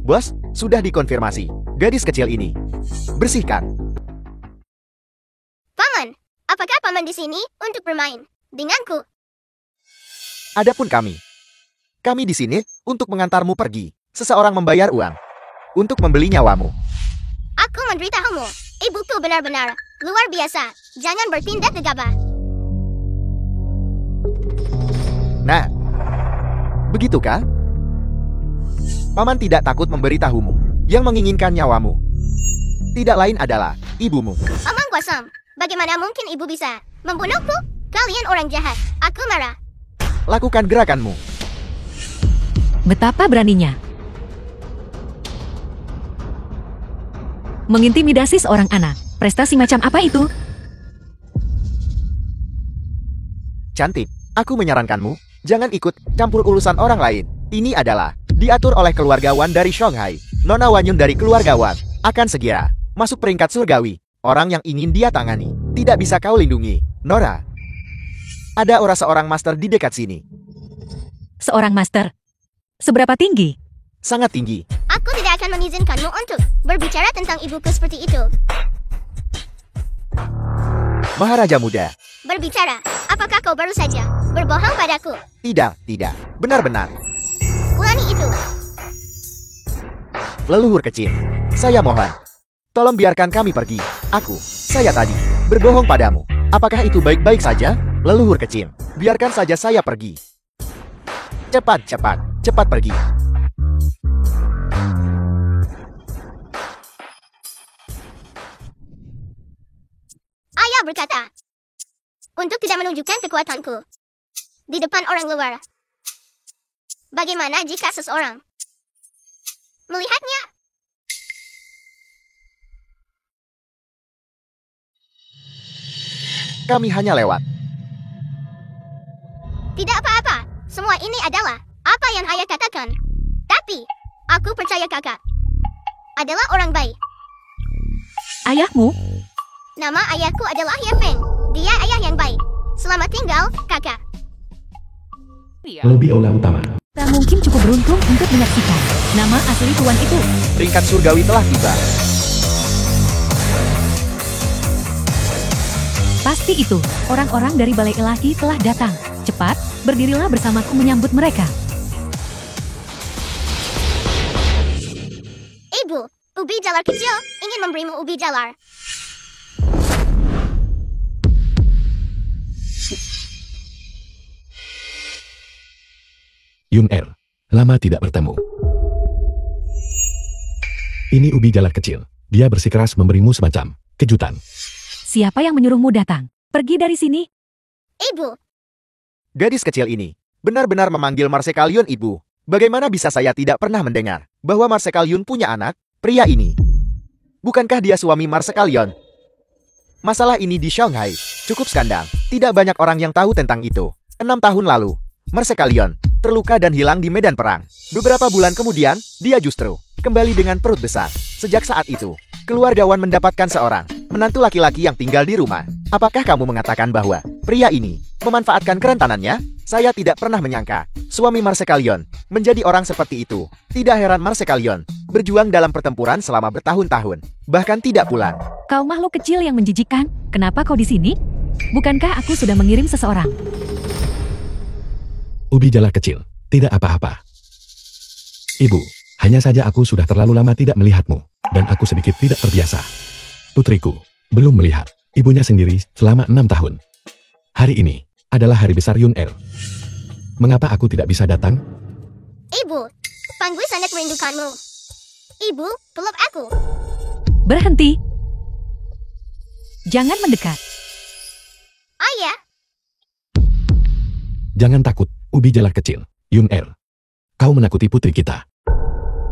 Bos, sudah dikonfirmasi. Gadis kecil ini. Bersihkan. Paman, apakah paman di sini untuk bermain denganku? Adapun kami di sini untuk mengantarmu pergi. Seseorang membayar uang untuk membeli nyawamu. Aku memberitahumu, ibuku benar-benar luar biasa. Jangan bertindak gegabah. Nah, begitukah? Paman tidak takut memberitahumu. Yang menginginkan nyawamu tidak lain adalah ibumu. Omong kosong. Bagaimana mungkin ibu bisa membunuhku? Kalian orang jahat. Aku marah. Lakukan gerakanmu. Betapa beraninya mengintimidasi seorang anak. Prestasi macam apa itu? Cantik, aku menyarankanmu, jangan ikut campur urusan orang lain. Ini adalah diatur oleh keluarga Wan dari Shanghai. Nona Wanyun dari keluarga Wan akan segera masuk peringkat surgawi. Orang yang ingin dia tangani tidak bisa kau lindungi, Nora. Ada seorang master di dekat sini. Seorang master? Seberapa tinggi? Sangat tinggi. Aku tidak akan mengizinkanmu untuk berbicara tentang ibuku seperti itu. Maharaja muda. Berbicara, apakah kau baru saja berbohong padaku? Tidak. Benar-benar. Ulangi itu. Leluhur kecil, saya mohon. Tolong biarkan kami pergi. Saya tadi berbohong padamu. Apakah itu baik-baik saja? Leluhur kecil, biarkan saja saya pergi. Cepat pergi. Ayah berkata, untuk tidak menunjukkan kekuatanku di depan orang luar. Bagaimana jika seseorang melihatnya? Kami hanya lewat. Tidak apa-apa. Semua ini adalah apa yang ayah katakan. Tapi, aku percaya kakak adalah orang baik. Ayahmu? Nama ayahku adalah Ye Feng. Dia ayah yang baik. Selamat tinggal, kakak. Lobi aula utama. Tak mungkin cukup beruntung untuk menyaksikan nama asli tuan itu. Peringkat surgawi telah tiba. Pasti itu, orang-orang dari Balai Ilahi telah datang. Cepat, berdirilah bersamaku menyambut mereka. Ibu, ubi jalar kecil ingin memberimu ubi jalar. Yun Er, lama tidak bertemu. Ini ubi jalar kecil. Dia bersikeras memberimu semacam kejutan. Siapa yang menyuruhmu datang? Pergi dari sini. Ibu, Gadis kecil ini benar-benar memanggil Marsekalion ibu. Bagaimana bisa saya tidak pernah mendengar bahwa Marsekalion punya anak, pria ini? Bukankah dia suami Marsekalion? Masalah ini di Shanghai cukup skandal. Tidak banyak orang yang tahu tentang itu. 6 tahun lalu, Marsekalion terluka dan hilang di medan perang. Beberapa bulan kemudian, dia justru kembali dengan perut besar. Sejak saat itu, keluarga Wan mendapatkan seorang menantu laki-laki yang tinggal di rumah. Apakah kamu mengatakan bahwa pria ini memanfaatkan kerentanannya? Saya tidak pernah menyangka suami Marsekalion menjadi orang seperti itu. Tidak heran Marsekalion berjuang dalam pertempuran selama bertahun-tahun, bahkan tidak pulang. Kau makhluk kecil yang menjijikan, kenapa kau di sini? Bukankah aku sudah mengirim seseorang? Ubi jalar kecil, tidak apa-apa. Ibu, hanya saja aku sudah terlalu lama tidak melihatmu, dan aku sedikit tidak terbiasa. Putriku, belum melihat ibunya sendiri selama 6 tahun. Hari ini adalah hari besar Yun Er. Mengapa aku tidak bisa datang? ibu, Panggui sangat merindukanmu. Ibu, peluk aku. Berhenti. Jangan mendekat. Ayah, Jangan takut, ubi jalar kecil, Yun Er. Kau menakuti putri kita.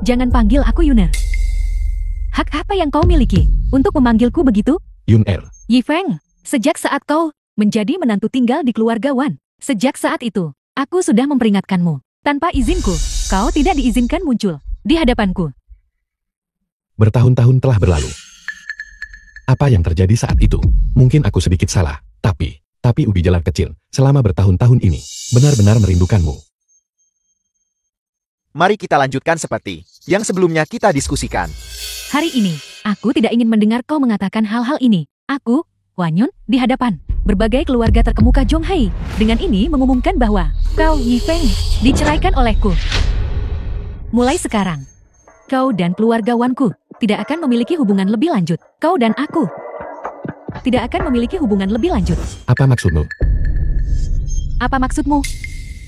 Jangan panggil aku Yuner. Hak apa yang kau miliki untuk memanggilku begitu? Yun Er, Yi Feng, sejak saat kau menjadi menantu tinggal di keluarga Wan, sejak saat itu, aku sudah memperingatkanmu. Tanpa izinku, kau tidak diizinkan muncul di hadapanku. bertahun-tahun telah berlalu. Apa yang terjadi saat itu? Mungkin aku sedikit salah, tapi ubi jalar kecil, selama bertahun-tahun ini, benar-benar merindukanmu. Mari kita lanjutkan seperti yang sebelumnya kita diskusikan. Hari ini, aku tidak ingin mendengar kau mengatakan hal-hal ini. Aku, Wanyun, di hadapan berbagai keluarga terkemuka Zhonghai, dengan ini mengumumkan bahwa kau, Yifeng, diceraikan olehku. Mulai sekarang, kau dan keluarga Wanku tidak akan memiliki hubungan lebih lanjut. Kau dan aku tidak akan memiliki hubungan lebih lanjut. Apa maksudmu? Apa maksudmu?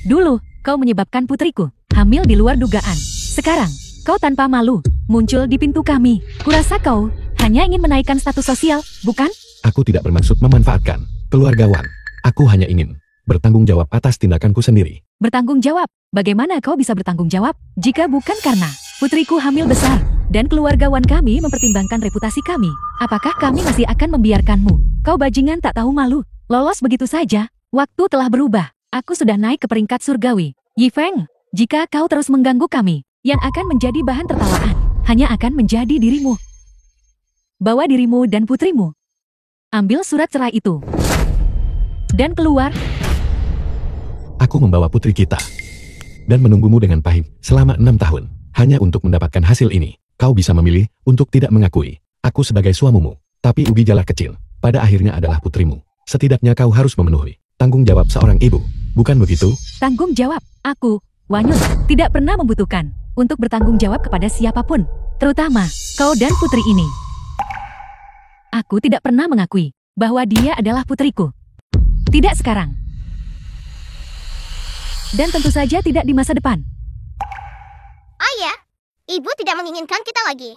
Dulu, kau menyebabkan putriku hamil di luar dugaan. Sekarang, kau tanpa malu muncul di pintu kami. Kurasa kau hanya ingin menaikkan status sosial, bukan? Aku tidak bermaksud memanfaatkan keluarga Wan. Aku hanya ingin bertanggung jawab atas tindakanku sendiri. Bertanggung jawab? Bagaimana kau bisa bertanggung jawab jika bukan karena putriku hamil besar dan keluarga Wan kami mempertimbangkan reputasi kami? Apakah kami masih akan membiarkanmu? Kau bajingan tak tahu malu, lolos begitu saja. Waktu telah berubah. Aku sudah naik ke peringkat surgawi. Yifeng, jika kau terus mengganggu kami, yang akan menjadi bahan tertawaan hanya akan menjadi dirimu. Bawa dirimu dan putrimu. Ambil surat cerai itu dan keluar. Aku membawa putri kita dan menunggumu dengan pahit selama 6 tahun. Hanya untuk mendapatkan hasil ini, kau bisa memilih untuk tidak mengakui aku sebagai suamimu. Tapi Ubi Jala kecil, pada akhirnya adalah putrimu. Setidaknya kau harus memenuhi tanggung jawab seorang ibu. Bukan begitu? Tanggung jawab? Aku, Wanyun, tidak pernah membutuhkan untuk bertanggung jawab kepada siapapun, terutama kau dan putri ini. Aku tidak pernah mengakui bahwa dia adalah putriku. Tidak sekarang. Dan tentu saja tidak di masa depan. Ayah, ibu tidak menginginkan kita lagi.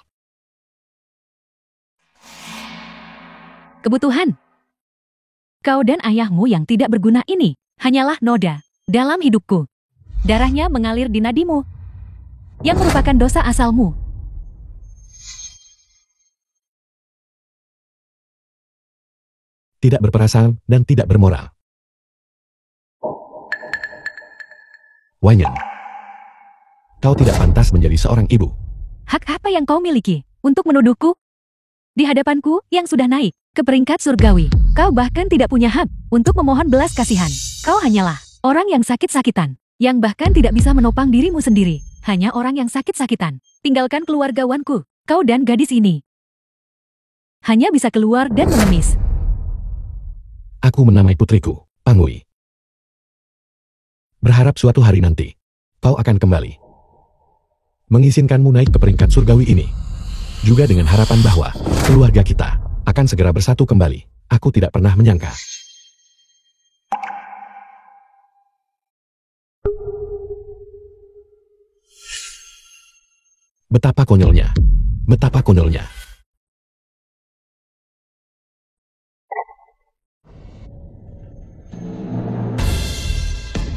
Kebutuhan. Kau dan ayahmu yang tidak berguna ini hanyalah noda dalam hidupku. Darahnya mengalir di nadimu, yang merupakan dosa asalmu. Tidak berperasaan dan tidak bermoral. Wanyan, kau tidak pantas menjadi seorang ibu. Hak apa yang kau miliki untuk menuduhku? Di hadapanku yang sudah naik ke peringkat surgawi, kau bahkan tidak punya hak untuk memohon belas kasihan. Kau hanyalah orang yang sakit-sakitan, yang bahkan tidak bisa menopang dirimu sendiri. Hanya orang yang sakit-sakitan. Tinggalkan keluarga Wanku. Kau dan gadis ini hanya bisa keluar dan mengemis. Aku menamai putriku, Pangui. Berharap suatu hari nanti, kau akan kembali. Mengizinkanmu naik ke peringkat surgawi ini. Juga dengan harapan bahwa keluarga kita akan segera bersatu kembali. Aku tidak pernah menyangka. Betapa konyolnya. Betapa konyolnya.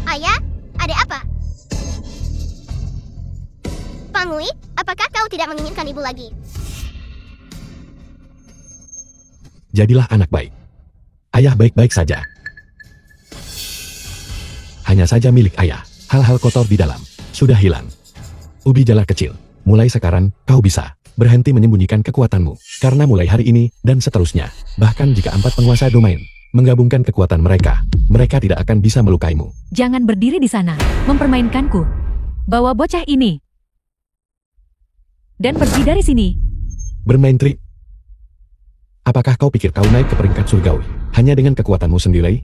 Ayah, ada apa? Pangui, apakah kau tidak menginginkan ibu lagi? Jadilah anak baik. Ayah baik-baik saja. Hanya saja milik ayah. Hal-hal kotor di dalam sudah hilang. Ubi Jala kecil, mulai sekarang kau bisa berhenti menyembunyikan kekuatanmu. Karena mulai hari ini dan seterusnya, bahkan jika 4 penguasa domain menggabungkan kekuatan mereka, mereka tidak akan bisa melukaimu. Jangan berdiri di sana, mempermainkanku. Bawa bocah ini dan pergi dari sini. Bermain trik. Apakah kau pikir kau naik ke peringkat surgawi hanya dengan kekuatanmu sendiri?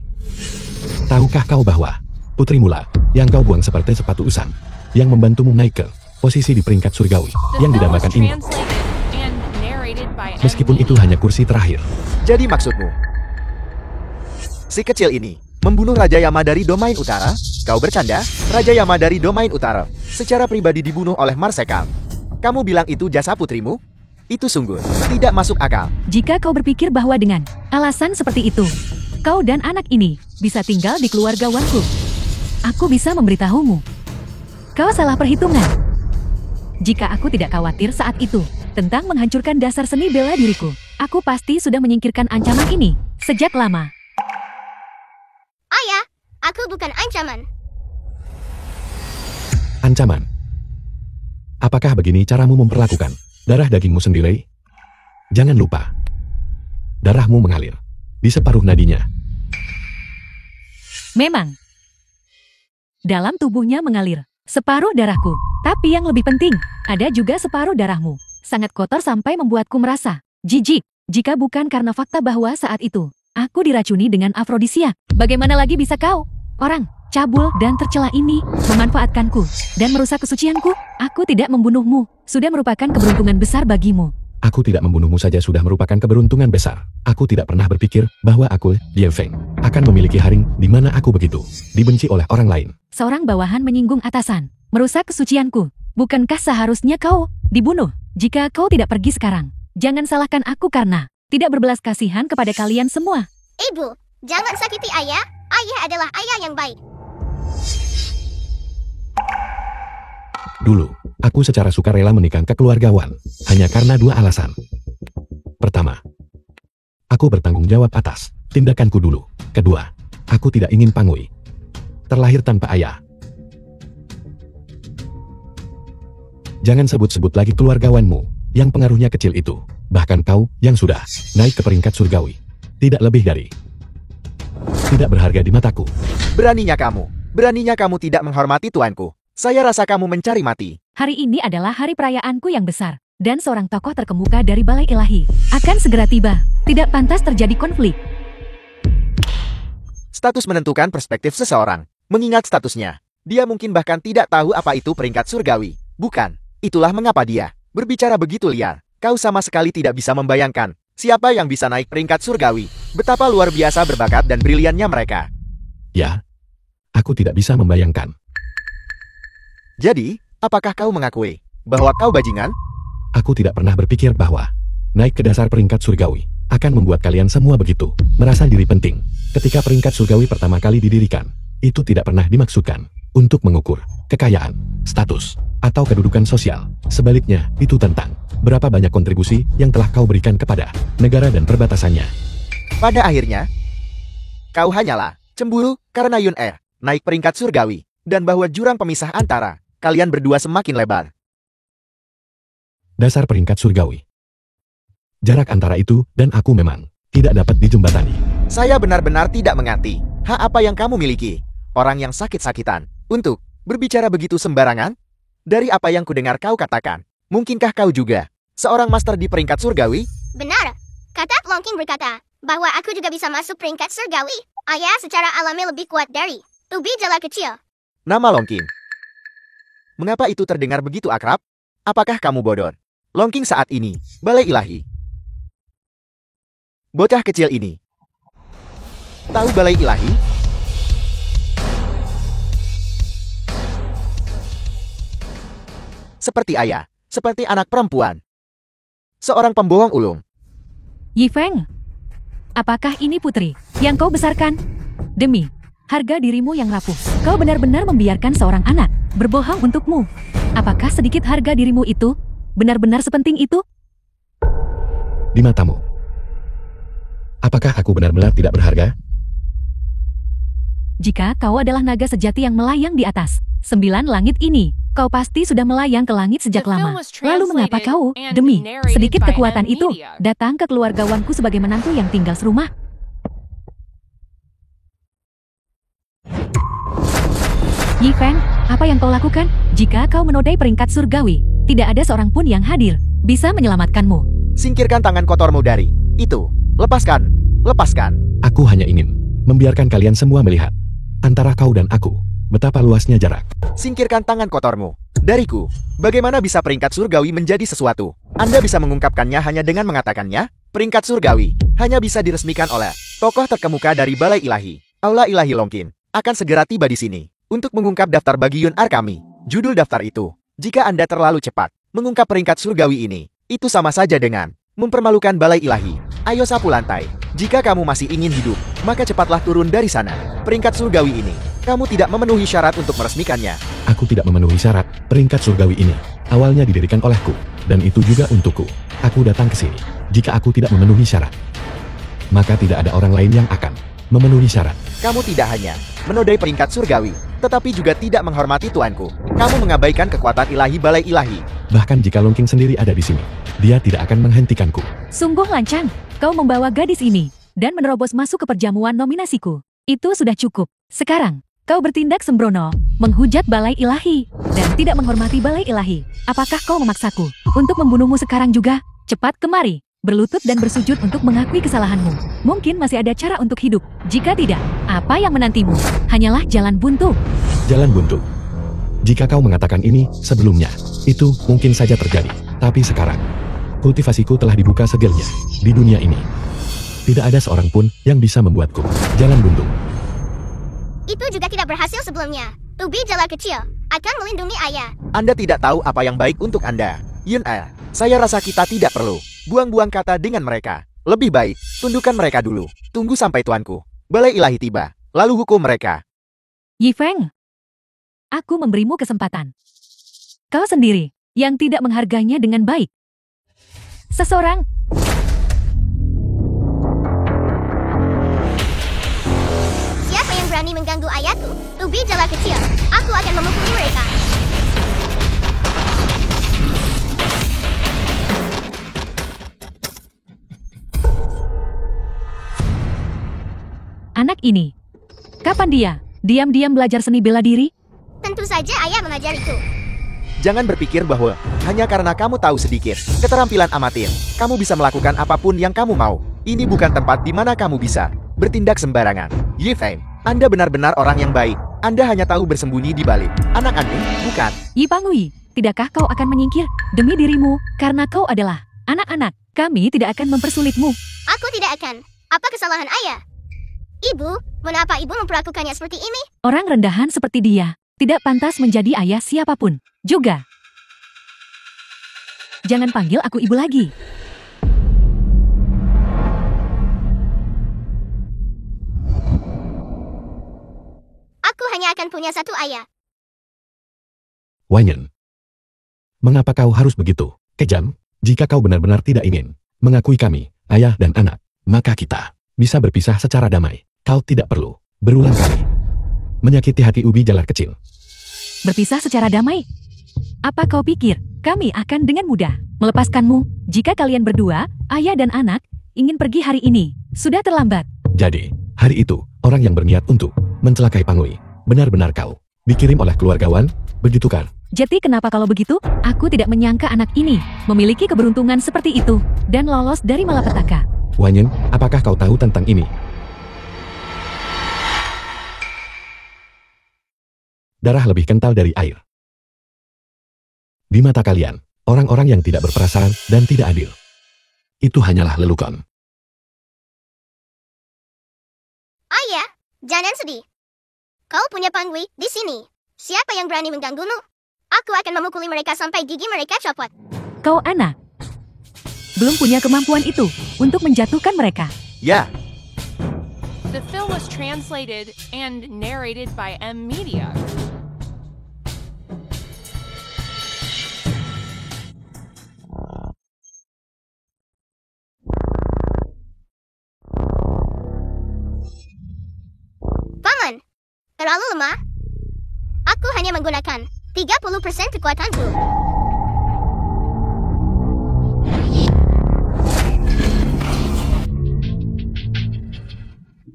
Tahukah kau bahwa putrimu lah yang kau buang seperti sepatu usang, yang membantumu naik ke posisi di peringkat surgawi yang dinamakan ini? Meskipun itu hanya kursi terakhir. Jadi maksudmu, si kecil ini membunuh Raja Yama dari domain utara? Kau bercanda? Raja Yama dari domain utara secara pribadi dibunuh oleh Marsekal. Kamu bilang itu jasa putrimu? Itu sungguh tidak masuk akal. Jika kau berpikir bahwa dengan alasan seperti itu, kau dan anak ini bisa tinggal di keluarga Wanku, aku bisa memberitahumu. Kau salah perhitungan. Jika aku tidak khawatir saat itu tentang menghancurkan dasar seni bela diriku, aku pasti sudah menyingkirkan ancaman ini sejak lama. Ayah, aku bukan ancaman. Ancaman? Apakah begini caramu memperlakukan darah dagingmu sendiri? Jangan lupa, darahmu mengalir di separuh nadinya. Memang, dalam tubuhnya mengalir separuh darahku. Tapi yang lebih penting, ada juga separuh darahmu. Sangat kotor sampai membuatku merasa jijik. Jika bukan karena fakta bahwa saat itu, aku diracuni dengan afrodisia. Bagaimana lagi bisa kau, orang cabul dan tercela ini, memanfaatkanku dan merusak kesucianku? Aku tidak membunuhmu, sudah merupakan keberuntungan besar bagimu. Aku tidak membunuhmu saja sudah merupakan keberuntungan besar. Aku tidak pernah berpikir bahwa aku, Liu Feng, akan memiliki haring di mana aku begitu dibenci oleh orang lain. Seorang bawahan menyinggung atasan, merusak kesucianku. Bukankah seharusnya kau dibunuh? Jika kau tidak pergi sekarang, jangan salahkan aku karena tidak berbelas kasihan kepada kalian semua. Ibu, jangan sakiti ayah. Ayah adalah ayah yang baik. Dulu, aku secara sukarela menikah ke keluarga Wan, hanya karena 2 alasan. Pertama, aku bertanggung jawab atas tindakanku dulu. Kedua, aku tidak ingin Pangui terlahir tanpa ayah. Jangan sebut-sebut lagi keluarga Wanmu, yang pengaruhnya kecil itu. Bahkan kau, yang sudah naik ke peringkat surgawi. Tidak lebih dari. Tidak berharga di mataku. Beraninya kamu tidak menghormati tuanku. Saya rasa kamu mencari mati. Hari ini adalah hari perayaanku yang besar, dan seorang tokoh terkemuka dari Balai Ilahi akan segera tiba. Tidak pantas terjadi konflik. Status menentukan perspektif seseorang. Mengingat statusnya, dia mungkin bahkan tidak tahu apa itu peringkat surgawi. Bukan, itulah mengapa dia berbicara begitu liar. Kau sama sekali tidak bisa membayangkan siapa yang bisa naik peringkat surgawi. Betapa luar biasa berbakat dan briliannya mereka. Ya, aku tidak bisa membayangkan. Jadi, apakah kau mengakui bahwa kau bajingan? Aku tidak pernah berpikir bahwa naik ke dasar peringkat surgawi akan membuat kalian semua begitu merasa diri penting. Ketika peringkat surgawi pertama kali didirikan, itu tidak pernah dimaksudkan untuk mengukur kekayaan, status, atau kedudukan sosial. Sebaliknya, itu tentang berapa banyak kontribusi yang telah kau berikan kepada negara dan perbatasannya. Pada akhirnya, kau hanyalah cemburu karena Yun Er naik peringkat surgawi, dan bahwa jurang pemisah antara kalian berdua semakin lebar. Dasar peringkat surgawi. Jarak antara itu dan aku memang tidak dapat dijembatani. Saya benar-benar tidak mengerti hak apa yang kamu miliki, orang yang sakit-sakitan, untuk berbicara begitu sembarangan. Dari apa yang kudengar kau katakan, mungkinkah kau juga seorang master di peringkat surgawi? Benar. Kata Longking berkata bahwa aku juga bisa masuk peringkat surgawi. Ayah secara alami lebih kuat dari ubi jala kecil. Nama Longking. Mengapa itu terdengar begitu akrab? Apakah kamu bodoh? Longking saat ini, Balai Ilahi. Bocah kecil ini. Tahu Balai Ilahi? Seperti ayah, seperti anak perempuan. Seorang pembohong ulung. Yi Feng, apakah ini putri yang kau besarkan? Demi harga dirimu yang rapuh, kau benar-benar membiarkan seorang anak berbohong untukmu. Apakah sedikit harga dirimu itu benar-benar sepenting itu? Di matamu, apakah aku benar-benar tidak berharga? Jika kau adalah naga sejati yang melayang di atas 9 langit ini, kau pasti sudah melayang ke langit sejak lama. Lalu mengapa kau, demi sedikit kekuatan itu, datang ke keluargawanku sebagai menantu yang tinggal serumah? Yi Feng, apa yang kau lakukan? Jika kau menodai peringkat surgawi, tidak ada seorang pun yang hadir bisa menyelamatkanmu. Singkirkan tangan kotormu dari itu. Lepaskan. Lepaskan. Aku hanya ingin membiarkan kalian semua melihat antara kau dan aku betapa luasnya jarak. Singkirkan tangan kotormu dariku. Bagaimana bisa peringkat surgawi menjadi sesuatu? Anda bisa mengungkapkannya hanya dengan mengatakannya. Peringkat surgawi hanya bisa diresmikan oleh tokoh terkemuka dari Balai Ilahi. Aula Ilahi Longkin akan segera tiba di sini untuk mengungkap daftar bagi Yun Er kami. Judul daftar itu, jika Anda terlalu cepat mengungkap peringkat surgawi ini, itu sama saja dengan mempermalukan Balai Ilahi. Ayo sapu lantai. Jika kamu masih ingin hidup, maka cepatlah turun dari sana. Peringkat surgawi ini, kamu tidak memenuhi syarat untuk meresmikannya. Aku tidak memenuhi syarat. Peringkat surgawi ini awalnya didirikan olehku, dan itu juga untukku. Aku datang ke sini. Jika aku tidak memenuhi syarat, maka tidak ada orang lain yang akan memenuhi syarat. Kamu tidak hanya menodai peringkat surgawi, tetapi juga tidak menghormati tuanku. Kamu mengabaikan kekuatan ilahi Balai Ilahi. Bahkan jika Longking sendiri ada di sini, dia tidak akan menghentikanku. Sungguh lancang, kau membawa gadis ini dan menerobos masuk ke perjamuan nominasiku. Itu sudah cukup. Sekarang, Kau bertindak sembrono, menghujat balai ilahi, dan tidak menghormati balai ilahi. Apakah kau memaksaku untuk membunuhmu sekarang juga? Cepat kemari, berlutut dan bersujud untuk mengakui kesalahanmu. Mungkin masih ada cara untuk hidup. Jika tidak, apa yang menantimu? Hanyalah jalan buntu. Jalan buntu. Jika kau mengatakan ini sebelumnya, itu mungkin saja terjadi. Tapi sekarang, kultivasiku telah dibuka segelnya di dunia ini. Tidak ada seorang pun yang bisa membuatku jalan buntu. Itu juga tidak berhasil sebelumnya. Ubi jala kecil akan melindungi ayah. Anda tidak tahu apa yang baik untuk Anda. Yun Er, saya rasa kita tidak perlu buang-buang kata dengan mereka. Lebih baik, tundukkan mereka dulu. Tunggu sampai tuanku, balai ilahi tiba, lalu hukum mereka. Yi Feng, aku memberimu kesempatan. Kau sendiri yang tidak menghargainya dengan baik. Seseorang Siapa yang berani mengganggu ayahku? Ubi jala kecil, aku akan memukuli mereka. anak ini. Kapan dia diam-diam belajar seni bela diri? Tentu saja ayah mengajariku. Jangan berpikir bahwa hanya karena kamu tahu sedikit keterampilan amatir, kamu bisa melakukan apapun yang kamu mau. Ini bukan tempat di mana kamu bisa bertindak sembarangan. Yi Feng, Anda benar-benar orang yang baik. Anda hanya tahu bersembunyi di balik anak aneh, bukan? Yi Pangui, tidakkah kau akan menyingkir demi dirimu karena kau adalah anak-anak? Kami tidak akan mempersulitmu. Aku tidak akan. Apa kesalahan ayah? Ibu, mengapa ibu memperlakukannya seperti ini? Orang rendahan seperti dia tidak pantas menjadi ayah siapapun. Juga. Jangan panggil aku ibu lagi. Aku hanya akan punya satu ayah. Wanyan, mengapa kau harus begitu kejam? Jika kau benar-benar tidak ingin mengakui kami, ayah dan anak, maka kita bisa berpisah secara damai. Kau tidak perlu berulang kali menyakiti hati ubi jalar kecil. Berpisah secara damai? Apa kau pikir kami akan dengan mudah melepaskanmu? Jika kalian berdua, ayah dan anak, ingin pergi hari ini, sudah terlambat. Jadi, hari itu, orang yang berniat untuk mencelakai Pangui, benar-benar kau dikirim oleh keluargawan, begitu kan? Jadi kenapa kalau begitu? Aku tidak menyangka anak ini memiliki keberuntungan seperti itu dan lolos dari malapetaka. Wanyan, apakah kau tahu tentang ini? Darah lebih kental dari air. Di mata kalian, orang-orang yang tidak berperasaan dan tidak adil. Itu hanyalah lelukon. Ayah, jangan sedih. Kau punya Pangui di sini. Siapa yang berani mengganggumu? Aku akan memukuli mereka sampai gigi mereka copot. Kau anak belum punya kemampuan itu untuk menjatuhkan mereka. Ya, The film was translated and narrated by M Media. Paman, terlalu lemah. Aku hanya menggunakan 30% kekuatanku.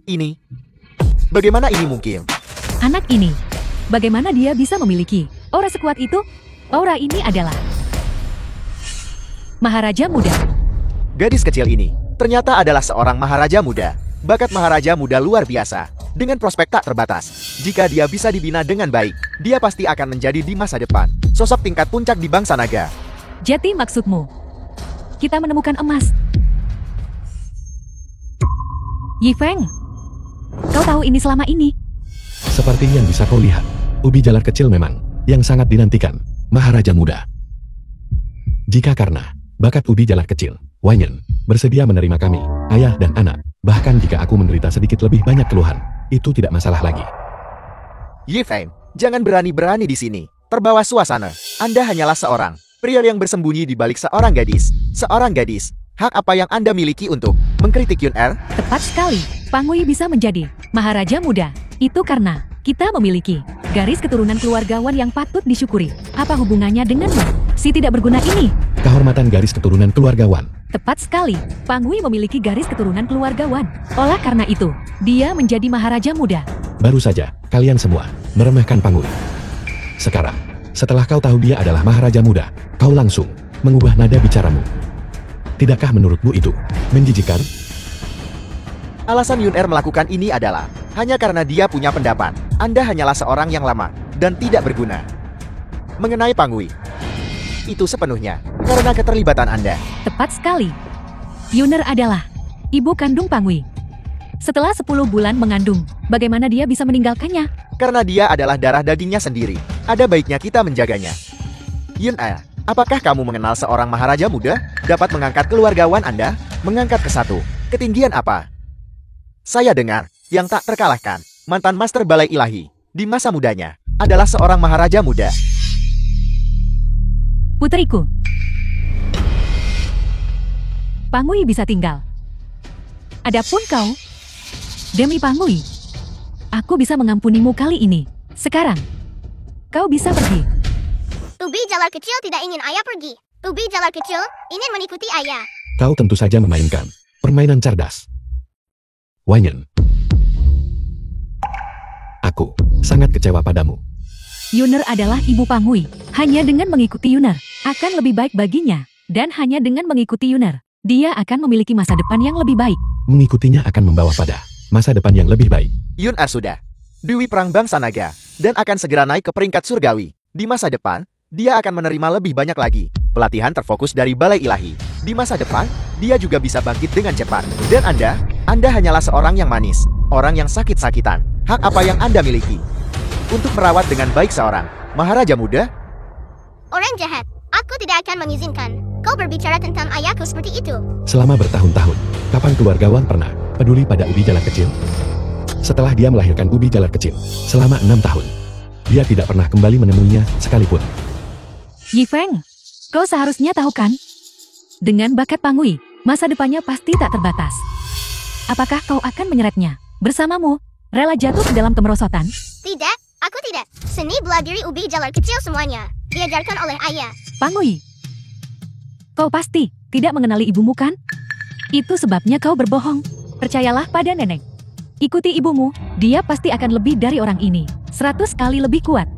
ini. Bagaimana ini mungkin? Anak ini, bagaimana dia bisa memiliki aura sekuat itu? Aura ini adalah Maharaja Muda. Gadis kecil ini ternyata adalah seorang maharaja muda. Bakat maharaja muda luar biasa, dengan prospek tak terbatas. Jika dia bisa dibina dengan baik, dia pasti akan menjadi di masa depan sosok tingkat puncak di bangsa naga. Jadi maksudmu, kita menemukan emas. Yi Feng, kau tahu ini selama ini? Seperti yang bisa kau lihat, ubi jalar kecil memang yang sangat dinantikan Maharaja Muda. Jika karena bakat ubi jalar kecil, Wanyan bersedia menerima kami, ayah dan anak. Bahkan jika aku menderita sedikit lebih banyak keluhan, itu tidak masalah lagi. Yi Feng, jangan berani-berani di sini. Terbawa suasana. Anda hanyalah seorang pria yang bersembunyi di balik seorang gadis. Seorang gadis. Hak apa yang Anda miliki untuk mengkritik Yun Er? Tepat sekali, Pangui bisa menjadi Maharaja Muda. Itu karena kita memiliki garis keturunan keluargawan yang patut disyukuri. Apa hubungannya denganmu, si tidak berguna ini? Kehormatan garis keturunan keluargawan. Tepat sekali, Pangui memiliki garis keturunan keluargawan. Oleh karena itu, dia menjadi Maharaja Muda. Baru saja, kalian semua meremehkan Pangui. Sekarang, setelah kau tahu dia adalah Maharaja Muda, kau langsung mengubah nada bicaramu. Tidakkah menurutmu itu menjijikan? Alasan Yun Er melakukan ini adalah hanya karena dia punya pendapat. Anda hanyalah seorang yang lama dan tidak berguna. Mengenai Pangui, itu sepenuhnya karena keterlibatan Anda. Tepat sekali. Yuner adalah ibu kandung Pangui. Setelah 10 bulan mengandung, bagaimana dia bisa meninggalkannya? Karena dia adalah darah dagingnya sendiri. Ada baiknya kita menjaganya. Yun Er, apakah kamu mengenal seorang Maharaja Muda dapat mengangkat keluargawan Anda? Mengangkat ke satu ketinggian apa? Saya dengar, yang tak terkalahkan, mantan Master Balai Ilahi, di masa mudanya, adalah seorang Maharaja Muda. Putriku. Pangui bisa tinggal. Adapun kau, demi Pangui, aku bisa mengampunimu kali ini. Sekarang, kau bisa pergi. Ubi jalar kecil tidak ingin ayah pergi. Ubi jalar kecil ingin mengikuti ayah. Kau tentu saja memainkan permainan cerdas. Wanyan. Aku sangat kecewa padamu. Yuner adalah ibu Pangui. Hanya dengan mengikuti Yuner, akan lebih baik baginya. Dan hanya dengan mengikuti Yuner, dia akan memiliki masa depan yang lebih baik. Mengikutinya akan membawa pada masa depan yang lebih baik. Yun Er sudah Dewi Perang Bangsa Naga dan akan segera naik ke peringkat surgawi. Di masa depan, dia akan menerima lebih banyak lagi pelatihan terfokus dari Balai Ilahi. Di masa depan, dia juga bisa bangkit dengan cepat. Dan Anda hanyalah seorang yang manis, orang yang sakit-sakitan. Hak apa yang Anda miliki untuk merawat dengan baik seorang Maharaja Muda? Orang jahat, aku tidak akan mengizinkan kau berbicara tentang ayahku seperti itu. Selama bertahun-tahun, kapan keluargawan pernah peduli pada Ubi Jalar Kecil? Setelah dia melahirkan Ubi Jalar Kecil, selama 6 tahun, dia tidak pernah kembali menemuinya sekalipun. Yifeng, kau seharusnya tahu kan? Dengan bakat Pangui, masa depannya pasti tak terbatas. Apakah kau akan menyeretnya bersamamu? Rela jatuh ke dalam kemerosotan? Tidak, aku tidak. Seni bela diri ubi jalar kecil semuanya diajarkan oleh ayah. Pangui, kau pasti tidak mengenali ibumu kan? Itu sebabnya kau berbohong. Percayalah pada nenek. Ikuti ibumu, dia pasti akan lebih dari orang ini. 100 kali lebih kuat.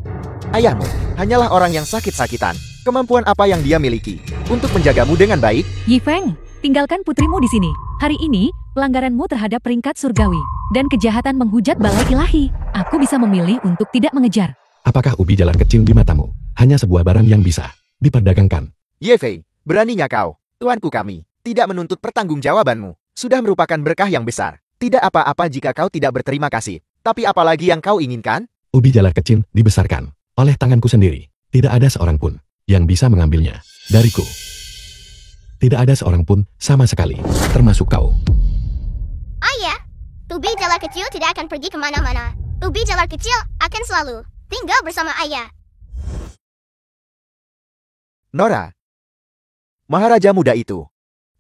Ayahmu hanyalah orang yang sakit-sakitan. Kemampuan apa yang dia miliki untuk menjagamu dengan baik? Yifeng, tinggalkan putrimu di sini. Hari ini, pelanggaranmu terhadap peringkat surgawi dan kejahatan menghujat Balai Ilahi. Aku bisa memilih untuk tidak mengejar. Apakah Ubi Jalar Kecil di matamu hanya sebuah barang yang bisa diperdagangkan? Ye Fei, beraninya kau, tuanku kami, tidak menuntut pertanggungjawabanmu. Sudah merupakan berkah yang besar. Tidak apa-apa jika kau tidak berterima kasih. Tapi apalagi yang kau inginkan? Ubi Jalar Kecil dibesarkan oleh tanganku sendiri. Tidak ada seorang pun yang bisa mengambilnya dariku. Tidak ada seorang pun sama sekali, termasuk kau. Ayah, ubi jalar kecil tidak akan pergi kemana-mana. Ubi jalar kecil akan selalu tinggal bersama ayah. Nora, Maharaja Muda itu,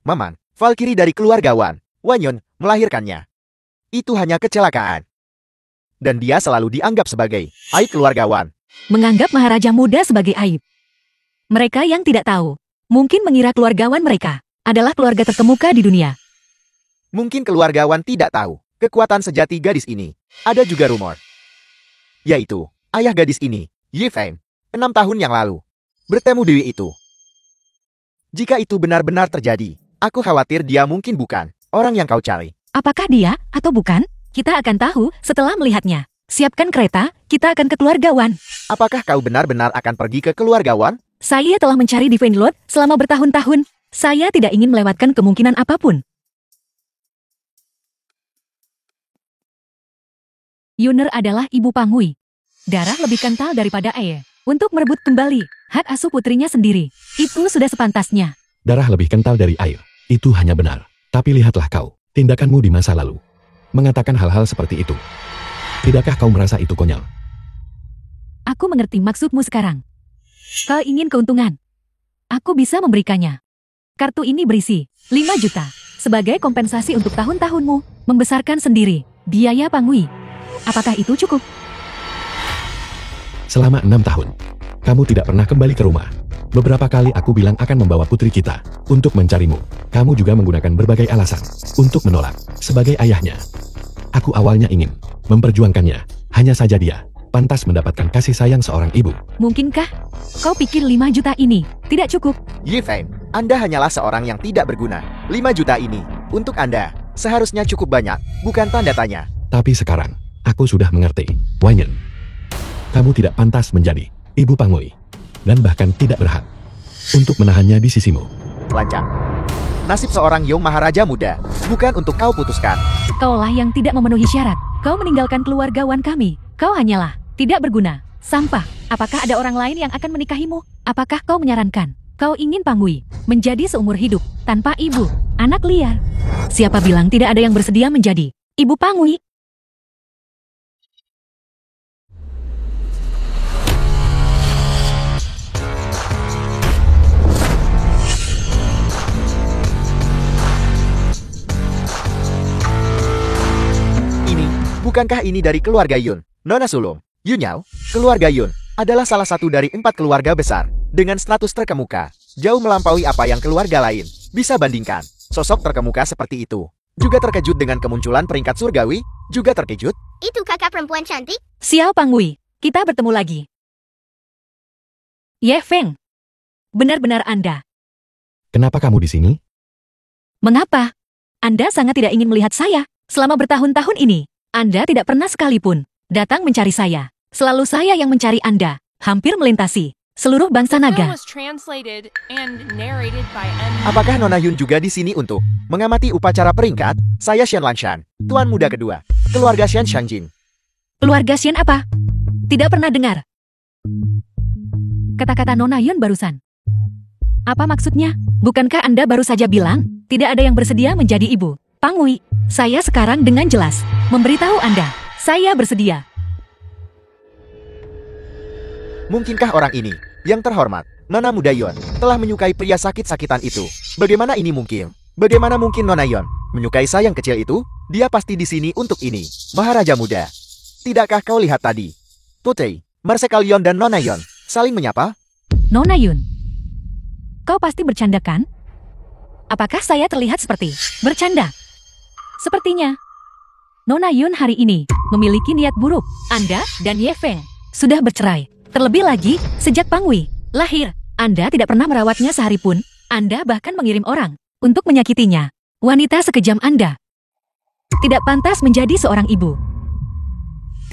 Maman, Valkyrie dari keluarga Wanyon, melahirkannya. Itu hanya kecelakaan. Dan dia selalu dianggap sebagai aib keluarga Wan. Menganggap Maharaja Muda sebagai aib. Mereka yang tidak tahu, mungkin mengira keluargawan mereka adalah keluarga terkemuka di dunia. Mungkin keluargawan tidak tahu kekuatan sejati gadis ini. Ada juga rumor, yaitu ayah gadis ini, Ye Feng, 6 tahun yang lalu, bertemu Dewi itu. Jika itu benar-benar terjadi, aku khawatir dia mungkin bukan orang yang kau cari. Apakah dia atau bukan? Kita akan tahu setelah melihatnya. Siapkan kereta, kita akan ke keluargawan. Apakah kau benar-benar akan pergi ke keluargawan? Saya telah mencari di Venlord selama bertahun-tahun. Saya tidak ingin melewatkan kemungkinan apapun. Yuner adalah ibu Pangui. Darah lebih kental daripada air. Untuk merebut kembali hak asuh putrinya sendiri. Itu sudah sepantasnya. Darah lebih kental dari air. Itu hanya benar. Tapi lihatlah kau, tindakanmu di masa lalu. Mengatakan hal-hal seperti itu. Tidakkah kau merasa itu konyol? Aku mengerti maksudmu sekarang. Kau ingin keuntungan. Aku bisa memberikannya. Kartu ini berisi 5 juta. Sebagai kompensasi untuk tahun-tahunmu membesarkan sendiri biaya Pangui. Apakah itu cukup? Selama 6 tahun, kamu tidak pernah kembali ke rumah. Beberapa kali aku bilang akan membawa putri kita untuk mencarimu. Kamu juga menggunakan berbagai alasan untuk menolak. Sebagai ayahnya, aku awalnya ingin memperjuangkannya. Hanya saja dia pantas mendapatkan kasih sayang seorang ibu. Mungkinkah kau pikir 5 juta ini tidak cukup? Yi Feng, Anda hanyalah seorang yang tidak berguna. 5 juta ini, untuk Anda, seharusnya cukup banyak, bukan tanda tanya. Tapi sekarang, aku sudah mengerti. Wanyan, kamu tidak pantas menjadi ibu Pangui. Dan bahkan tidak berhak untuk menahannya di sisimu. Lancang. Nasib seorang Yong Maharaja muda, bukan untuk kau putuskan. Kaulah yang tidak memenuhi syarat. Kau meninggalkan keluarga Wan kami. Kau hanyalah tidak berguna. Sampah. Apakah ada orang lain yang akan menikahimu? Apakah kau menyarankan kau ingin Pangui menjadi seumur hidup tanpa ibu, anak liar? Siapa bilang tidak ada yang bersedia menjadi ibu Pangui? Bukankah ini dari keluarga Yun? Nona Sulung, Yunyao, keluarga Yun adalah salah satu dari 4 keluarga besar dengan status terkemuka, jauh melampaui apa yang keluarga lain bisa bandingkan. Sosok terkemuka seperti itu juga terkejut dengan kemunculan peringkat surgawi, juga terkejut. Itu kakak perempuan cantik? Xiao Pangui, kita bertemu lagi. Ye Feng, benar-benar Anda. Kenapa kamu di sini? Mengapa? Anda sangat tidak ingin melihat saya selama bertahun-tahun ini. Anda tidak pernah sekalipun datang mencari saya. Selalu saya yang mencari Anda, hampir melintasi seluruh bangsa The film naga. was translated and narrated by M. Apakah Nona Yun juga di sini untuk mengamati upacara peringkat? Saya Shen Lanshan, tuan muda kedua, keluarga Shen Shangjin. Keluarga Xian apa? Tidak pernah dengar. Kata-kata Nona Yun barusan. Apa maksudnya? Bukankah Anda baru saja bilang tidak ada yang bersedia menjadi ibu Pangui? Saya sekarang dengan jelas memberitahu Anda, saya bersedia. Mungkinkah orang ini, yang terhormat, Nona muda Yon, telah menyukai pria sakit-sakitan itu? Bagaimana ini mungkin? Bagaimana mungkin Nona Yon menyukai sayang kecil itu? Dia pasti di sini untuk ini, Maharaja muda. Tidakkah kau lihat tadi? Putri, Marsekalion dan Nona Yon saling menyapa? Nona Yun, kau pasti bercanda kan? Apakah saya terlihat seperti bercanda? Sepertinya Nona Yun hari ini memiliki niat buruk. Anda dan Ye Feng sudah bercerai. Terlebih lagi, sejak Pangui lahir, Anda tidak pernah merawatnya sehari pun. Anda bahkan mengirim orang untuk menyakitinya. Wanita sekejam Anda tidak pantas menjadi seorang ibu.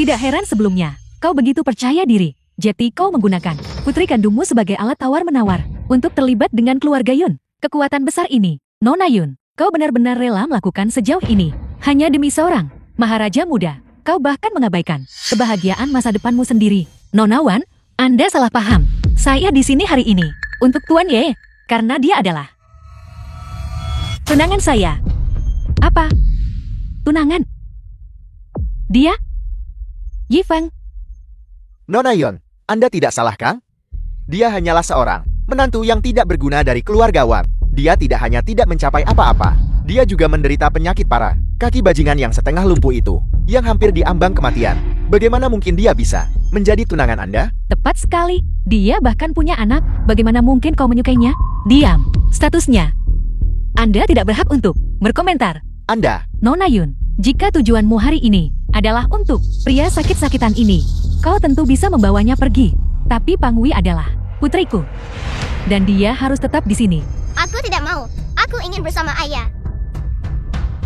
Tidak heran sebelumnya, kau begitu percaya diri. Jadi kau menggunakan putri kandungmu sebagai alat tawar-menawar untuk terlibat dengan keluarga Yun. Kekuatan besar ini, Nona Yun, kau benar-benar rela melakukan sejauh ini hanya demi seorang Maharaja muda. Kau bahkan mengabaikan kebahagiaan masa depanmu sendiri. Nona Wan, Anda salah paham. Saya di sini hari ini untuk Tuan Ye, karena dia adalah tunangan saya. Apa? Tunangan? Dia? Yi Feng. Nona Yon, Anda tidak salah kan? Dia hanyalah seorang menantu yang tidak berguna dari keluarga Wan. Dia tidak hanya tidak mencapai apa-apa, dia juga menderita penyakit parah. Kaki bajingan yang setengah lumpuh itu, yang hampir diambang kematian. Bagaimana mungkin dia bisa menjadi tunangan Anda? Tepat sekali. Dia bahkan punya anak. Bagaimana mungkin kau menyukainya? Diam. Statusnya. Anda tidak berhak untuk berkomentar. Anda, Nona Yun, jika tujuanmu hari ini adalah untuk pria sakit-sakitan ini, kau tentu bisa membawanya pergi. Tapi Pangui adalah putriku. Dan dia harus tetap di sini. Aku tidak mau. Aku ingin bersama ayah.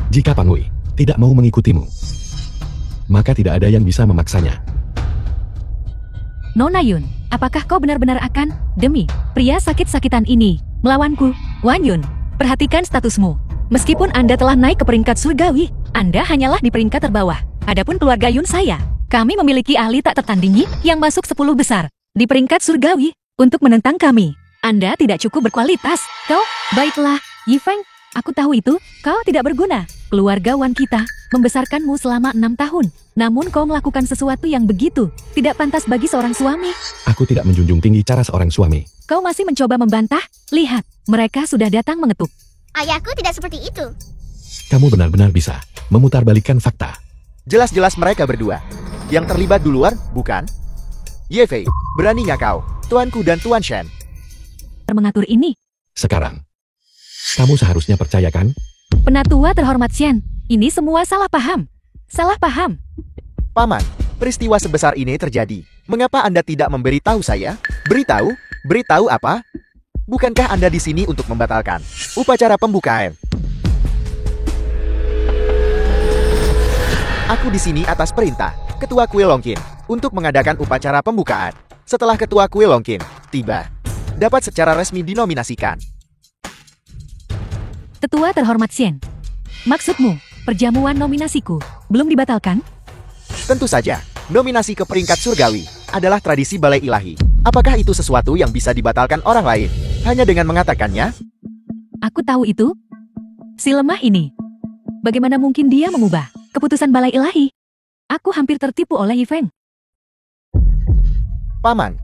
Jika Pangui tidak mau mengikutimu, maka tidak ada yang bisa memaksanya. Nona Yun, apakah kau benar-benar akan, demi pria sakit-sakitan ini, melawanku? Wan Yun, perhatikan statusmu. Meskipun Anda telah naik ke peringkat surgawi, Anda hanyalah di peringkat terbawah. Adapun keluarga Yun saya, kami memiliki ahli tak tertandingi yang masuk 10 besar di peringkat surgawi untuk menentang kami. Anda tidak cukup berkualitas. Kau, baiklah, Yi Feng, aku tahu itu, kau tidak berguna. Keluarga Wan kita membesarkanmu selama 6 tahun. Namun kau melakukan sesuatu yang begitu tidak pantas bagi seorang suami. Aku tidak menjunjung tinggi cara seorang suami. Kau masih mencoba membantah? Lihat, mereka sudah datang mengetuk. Ayahku tidak seperti itu. Kamu benar-benar bisa memutarbalikkan fakta. jelas-jelas mereka berdua yang terlibat duluan, bukan? Ye Fei, beraninya kau, tuanku dan Tuan Shen. Mengatur ini. Sekarang, kamu seharusnya percayakan? Penatua terhormat Shen, ini semua salah paham. Salah paham. Paman, Peristiwa sebesar ini terjadi. Mengapa Anda tidak memberitahu saya? Beritahu? Beritahu apa? Bukankah Anda di sini untuk membatalkan upacara pembukaan? Aku di sini atas perintah Ketua Kuil Longkin untuk mengadakan upacara pembukaan. Setelah Ketua Kuil Longkin tiba, dapat secara resmi dinominasikan. Tetua terhormat Shen. Maksudmu, perjamuan nominasiku belum dibatalkan? Tentu saja, nominasi ke peringkat surgawi adalah tradisi balai ilahi. Apakah itu sesuatu yang bisa dibatalkan orang lain hanya dengan mengatakannya? Aku tahu itu. Si lemah ini. Bagaimana mungkin dia mengubah keputusan balai ilahi? Aku hampir tertipu oleh Yifeng. Paman,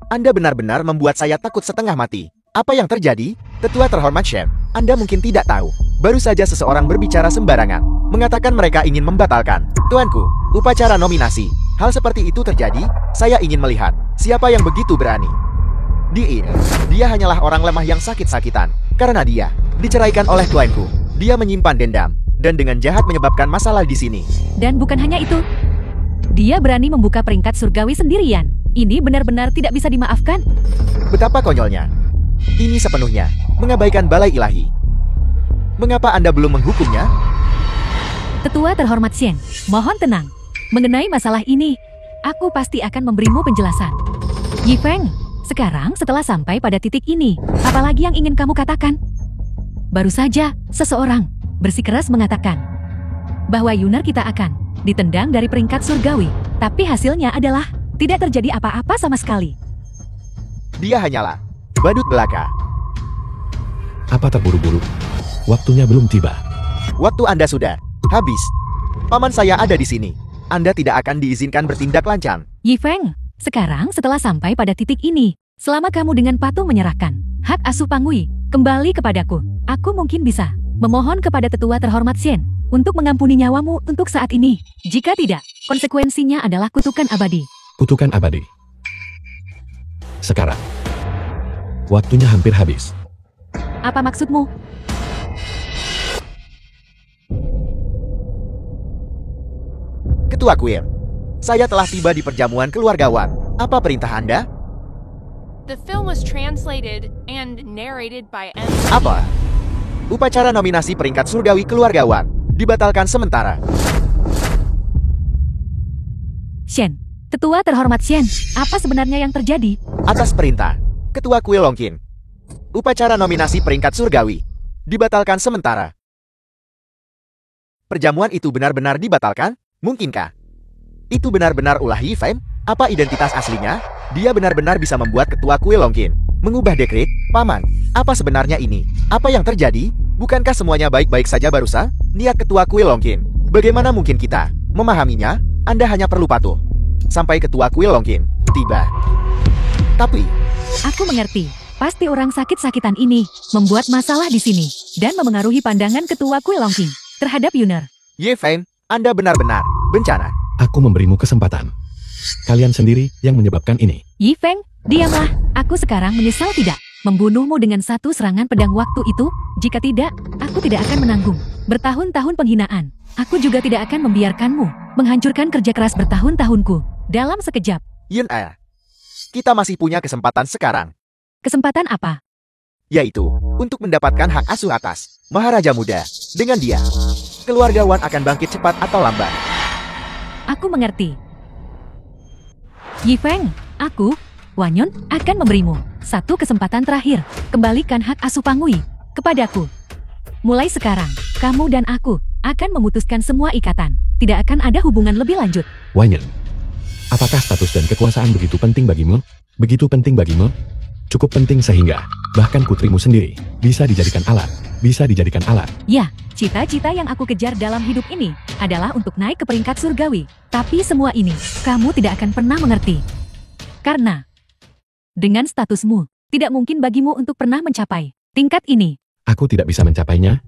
Anda benar-benar membuat saya takut setengah mati. Apa yang terjadi? Tetua terhormat Shen, Anda mungkin tidak tahu. Baru saja seseorang berbicara sembarangan, mengatakan mereka ingin membatalkan. Tuanku, upacara nominasi. Hal seperti itu terjadi, saya ingin melihat siapa yang begitu berani. Dia hanyalah orang lemah yang sakit-sakitan. Karena dia diceraikan oleh tuanku. Dia menyimpan dendam, dan dengan jahat menyebabkan masalah di sini. Dan bukan hanya itu. Dia berani membuka peringkat surgawi sendirian. Ini benar-benar tidak bisa dimaafkan. Betapa konyolnya. Ini sepenuhnya mengabaikan balai ilahi. Mengapa Anda belum menghukumnya? Tetua terhormat Shen, mohon tenang. Mengenai masalah ini, aku pasti akan memberimu penjelasan. Yifeng, sekarang setelah sampai pada titik ini, apalagi yang ingin kamu katakan? Baru saja, seseorang bersikeras mengatakan bahwa Yunar kita akan ditendang dari peringkat surgawi, tapi hasilnya adalah tidak terjadi apa-apa sama sekali. Dia hanyalah badut belaka. Apa terburu-buru? Waktunya belum tiba. Waktu Anda sudah habis. Paman saya ada di sini. Anda tidak akan diizinkan bertindak lancang. Yifeng, sekarang setelah sampai pada titik ini, selama kamu dengan patuh menyerahkan hak asuh Pangui kembali kepadaku, aku mungkin bisa memohon kepada tetua terhormat Shen untuk mengampuni nyawamu untuk saat ini. Jika tidak, konsekuensinya adalah kutukan abadi. Kutukan abadi. Sekarang, waktunya hampir habis. Apa maksudmu? Ketua Kuil, saya telah tiba di perjamuan keluargawan. Apa perintah Anda? The film was translated and narrated by M. Apa? Upacara nominasi peringkat surgawi keluargawan dibatalkan sementara. Shen, tetua terhormat Shen, apa sebenarnya yang terjadi? Atas perintah Ketua Kuil Longkin, upacara nominasi peringkat surgawi dibatalkan sementara. Perjamuan itu benar-benar dibatalkan? Mungkinkah itu benar-benar ulah Yifeng? Apa identitas aslinya? Dia benar-benar bisa membuat Ketua Kuil Longkin mengubah dekret. Paman, apa sebenarnya ini? Apa yang terjadi? Bukankah semuanya baik-baik saja barusan? Niat Ketua Kuil Longkin, bagaimana mungkin kita memahaminya? Anda hanya perlu patuh sampai Ketua Kuil Longkin tiba. Tapi Aku mengerti. Pasti orang sakit-sakitan ini membuat masalah di sini dan memengaruhi pandangan Ketua Kuil Longking terhadap Yunar. Yifeng, Anda benar-benar bencana. Aku memberimu kesempatan. Kalian sendiri yang menyebabkan ini. Yifeng, diamlah. Aku sekarang menyesal tidak membunuhmu dengan satu serangan pedang waktu itu. Jika tidak, aku tidak akan menanggung bertahun-tahun penghinaan. Aku juga tidak akan membiarkanmu menghancurkan kerja keras bertahun-tahunku dalam sekejap. Yun-er, kita masih punya kesempatan sekarang. Kesempatan apa? Yaitu untuk mendapatkan hak asuh atas Maharaja Muda. Dengan dia, keluargawan akan bangkit cepat atau lambat. Aku mengerti. Yifeng, aku, Wanyon, akan memberimu satu kesempatan terakhir. Kembalikan hak asuh Pangui kepadaku. Mulai sekarang, kamu dan aku akan memutuskan semua ikatan. Tidak akan ada hubungan lebih lanjut. Wanyan, apakah status dan kekuasaan begitu penting bagimu? Begitu penting bagimu? Cukup penting sehingga bahkan putrimu sendiri bisa dijadikan alat. Bisa dijadikan alat. Ya, cita-cita yang aku kejar dalam hidup ini adalah untuk naik ke peringkat surgawi. Tapi semua ini, kamu tidak akan pernah mengerti. Karena dengan statusmu, tidak mungkin bagimu untuk pernah mencapai tingkat ini. Aku tidak bisa mencapainya.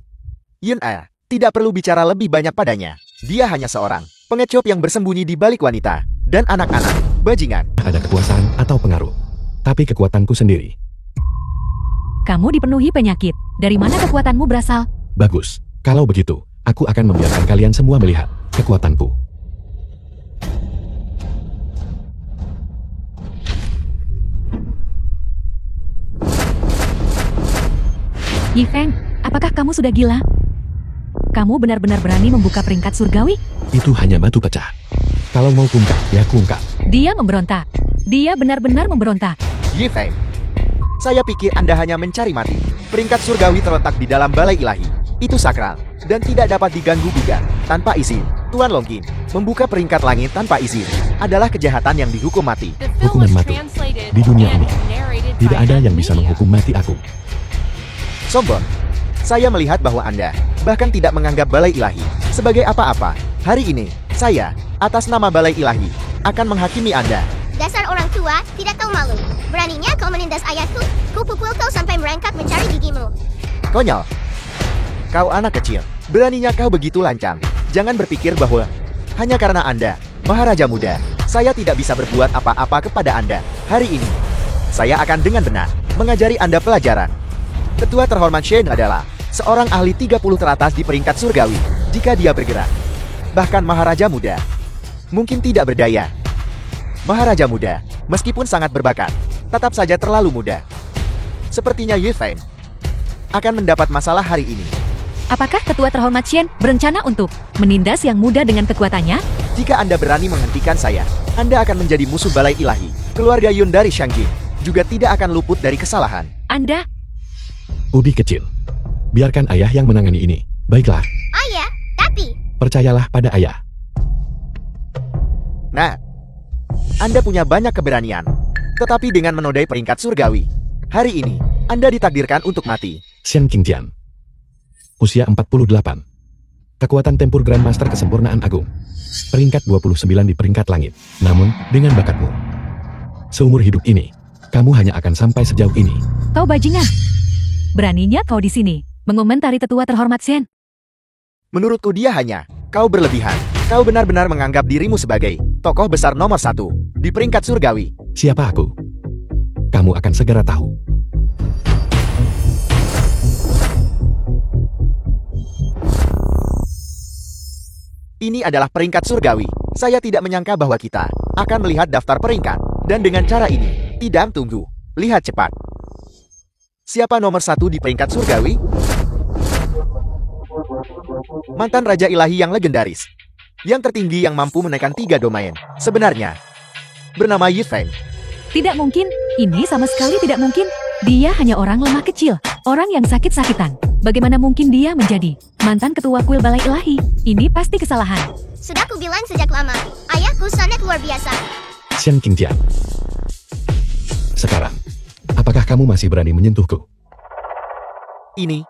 Yun-er, tidak perlu bicara lebih banyak padanya. Dia hanya seorang pengecut yang bersembunyi di balik wanita dan anak-anak bajingan. Ada kekuasaan atau pengaruh. Tapi kekuatanku sendiri. Kamu dipenuhi penyakit. Dari mana kekuatanmu berasal? Bagus. Kalau begitu, aku akan membiarkan kalian semua melihat kekuatanku. Yifeng, apakah kamu sudah gila? Kamu benar-benar berani membuka peringkat surgawi? Itu hanya batu pecah. Kalau mau kungkap, ya kungkap. Dia memberontak. Dia benar-benar memberontak. Yifeng, saya pikir Anda hanya mencari mati. Peringkat surgawi terletak di dalam balai ilahi. Itu sakral, dan tidak dapat diganggu-gugat. Tanpa izin, Tuan Longqing, membuka peringkat langit tanpa izin adalah kejahatan yang dihukum mati. The film Hukuman was mati. translated Di dunia and ini, narrated tidak by ada M yang bisa Media. menghukum mati aku. Sombong. Saya melihat bahwa Anda bahkan tidak menganggap balai ilahi sebagai apa-apa. Hari ini, saya, atas nama balai ilahi, akan menghakimi Anda. Dasar orang tua, tidak tahu malu. Beraninya kau menindas ayahku? Ku pukul kau sampai merangkak mencari gigimu. Konyol. Kau anak kecil. Beraninya kau begitu lancang. Jangan berpikir bahwa hanya karena Anda, Maharaja Muda, saya tidak bisa berbuat apa-apa kepada Anda. Hari ini, saya akan dengan benar mengajari Anda pelajaran. Ketua terhormat Shen adalah seorang ahli 30 teratas di peringkat surgawi jika dia bergerak. Bahkan Maharaja Muda mungkin tidak berdaya. Maharaja Muda, meskipun sangat berbakat, tetap saja terlalu muda. Sepertinya Yifeng akan mendapat masalah hari ini. Apakah ketua terhormat Shen berencana untuk menindas yang muda dengan kekuatannya? Jika Anda berani menghentikan saya, Anda akan menjadi musuh balai ilahi. Keluarga Yun dari Shangjin juga tidak akan luput dari kesalahan. Anda, Ubi kecil. Biarkan ayah yang menangani ini. Baiklah, Ayah, tapi... percayalah pada ayah. Nah, Anda punya banyak keberanian, tetapi dengan menodai peringkat surgawi. Hari ini, Anda ditakdirkan untuk mati. Xian Qingtian. Usia 48. Kekuatan tempur Grandmaster kesempurnaan agung. Peringkat 29 di peringkat langit. Namun, dengan bakatmu, seumur hidup ini, kamu hanya akan sampai sejauh ini. kau bajingan. Beraninya kau di sini mengomentari tetua terhormat Shen. Menurutku dia hanya, kau berlebihan. Kau benar-benar menganggap dirimu sebagai tokoh besar nomor 1 di peringkat surgawi. Siapa aku? Kamu akan segera tahu. Ini adalah peringkat surgawi. Saya tidak menyangka bahwa kita akan melihat daftar peringkat. Dan dengan cara ini, tidak tunggu. Lihat cepat. Siapa nomor 1 di peringkat surgawi? Mantan Raja Ilahi yang legendaris. Yang tertinggi yang mampu menaikkan 3 domain. Sebenarnya, bernama Yifeng. Tidak mungkin, ini sama sekali tidak mungkin. Dia hanya orang lemah kecil, orang yang sakit-sakitan. Bagaimana mungkin dia menjadi mantan ketua kuil balai ilahi? Ini pasti kesalahan. Sudah ku bilang sejak lama, ayahku sangat luar biasa. Xian Qingtian. Sekarang, apakah kamu masih berani menyentuhku? Ini,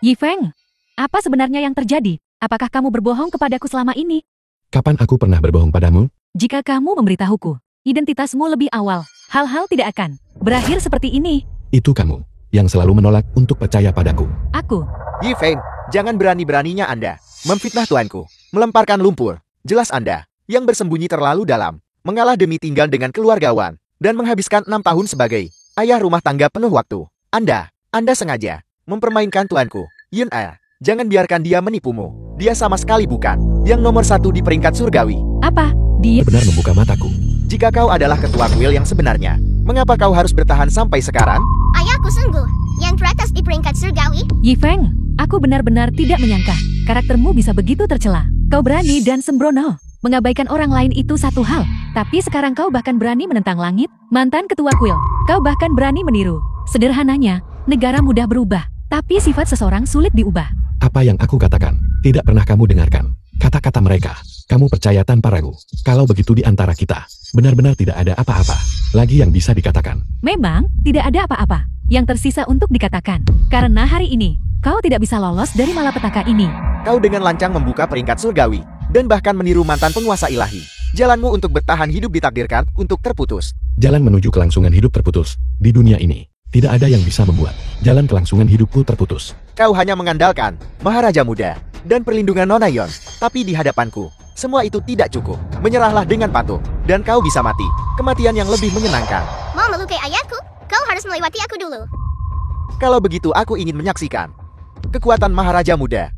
Yifeng, apa sebenarnya yang terjadi? Apakah kamu berbohong kepadaku selama ini? Kapan aku pernah berbohong padamu? Jika kamu memberitahuku identitasmu lebih awal, hal-hal tidak akan berakhir seperti ini. Itu kamu yang selalu menolak untuk percaya padaku. Aku, Yifeng, jangan berani-beraninya Anda memfitnah tuanku, melemparkan lumpur. Jelas Anda yang bersembunyi terlalu dalam, mengalah demi tinggal dengan keluargawan, dan menghabiskan 6 tahun sebagai ayah rumah tangga penuh waktu. Anda sengaja mempermainkan tuanku, Yun Er. Jangan biarkan dia menipumu. Dia sama sekali bukan yang nomor 1 di peringkat surgawi. apa? Dia Benar membuka mataku. Jika kau adalah ketua kuil yang sebenarnya, mengapa kau harus bertahan sampai sekarang? Ayahku sungguh, yang teratas di peringkat surgawi. Yifeng, aku benar-benar tidak menyangka karaktermu bisa begitu tercela. Kau berani dan sembrono. Mengabaikan orang lain itu satu hal, tapi sekarang kau bahkan berani menentang langit, mantan ketua kuil. Kau bahkan berani meniru. Sederhananya, negara mudah berubah, tapi sifat seseorang sulit diubah. Apa yang aku katakan, tidak pernah kamu dengarkan. Kata-kata mereka, kamu percaya tanpa ragu. Kalau begitu di antara kita, benar-benar tidak ada apa-apa lagi yang bisa dikatakan. Memang, tidak ada apa-apa yang tersisa untuk dikatakan. Karena hari ini, kau tidak bisa lolos dari malapetaka ini. Kau dengan lancang membuka peringkat surgawi, dan bahkan meniru mantan penguasa ilahi. Jalanmu untuk bertahan hidup ditakdirkan untuk terputus. Jalan menuju kelangsungan hidup terputus. Di dunia ini, tidak ada yang bisa membuat jalan kelangsungan hidupku terputus. Kau hanya mengandalkan Maharaja Muda dan perlindungan Nona Yon. Tapi di hadapanku, semua itu tidak cukup. Menyerahlah dengan patuh, dan kau bisa mati. Kematian yang lebih menyenangkan. Mau melukai ayahku? Kau harus melewati aku dulu. Kalau begitu aku ingin menyaksikan kekuatan Maharaja Muda.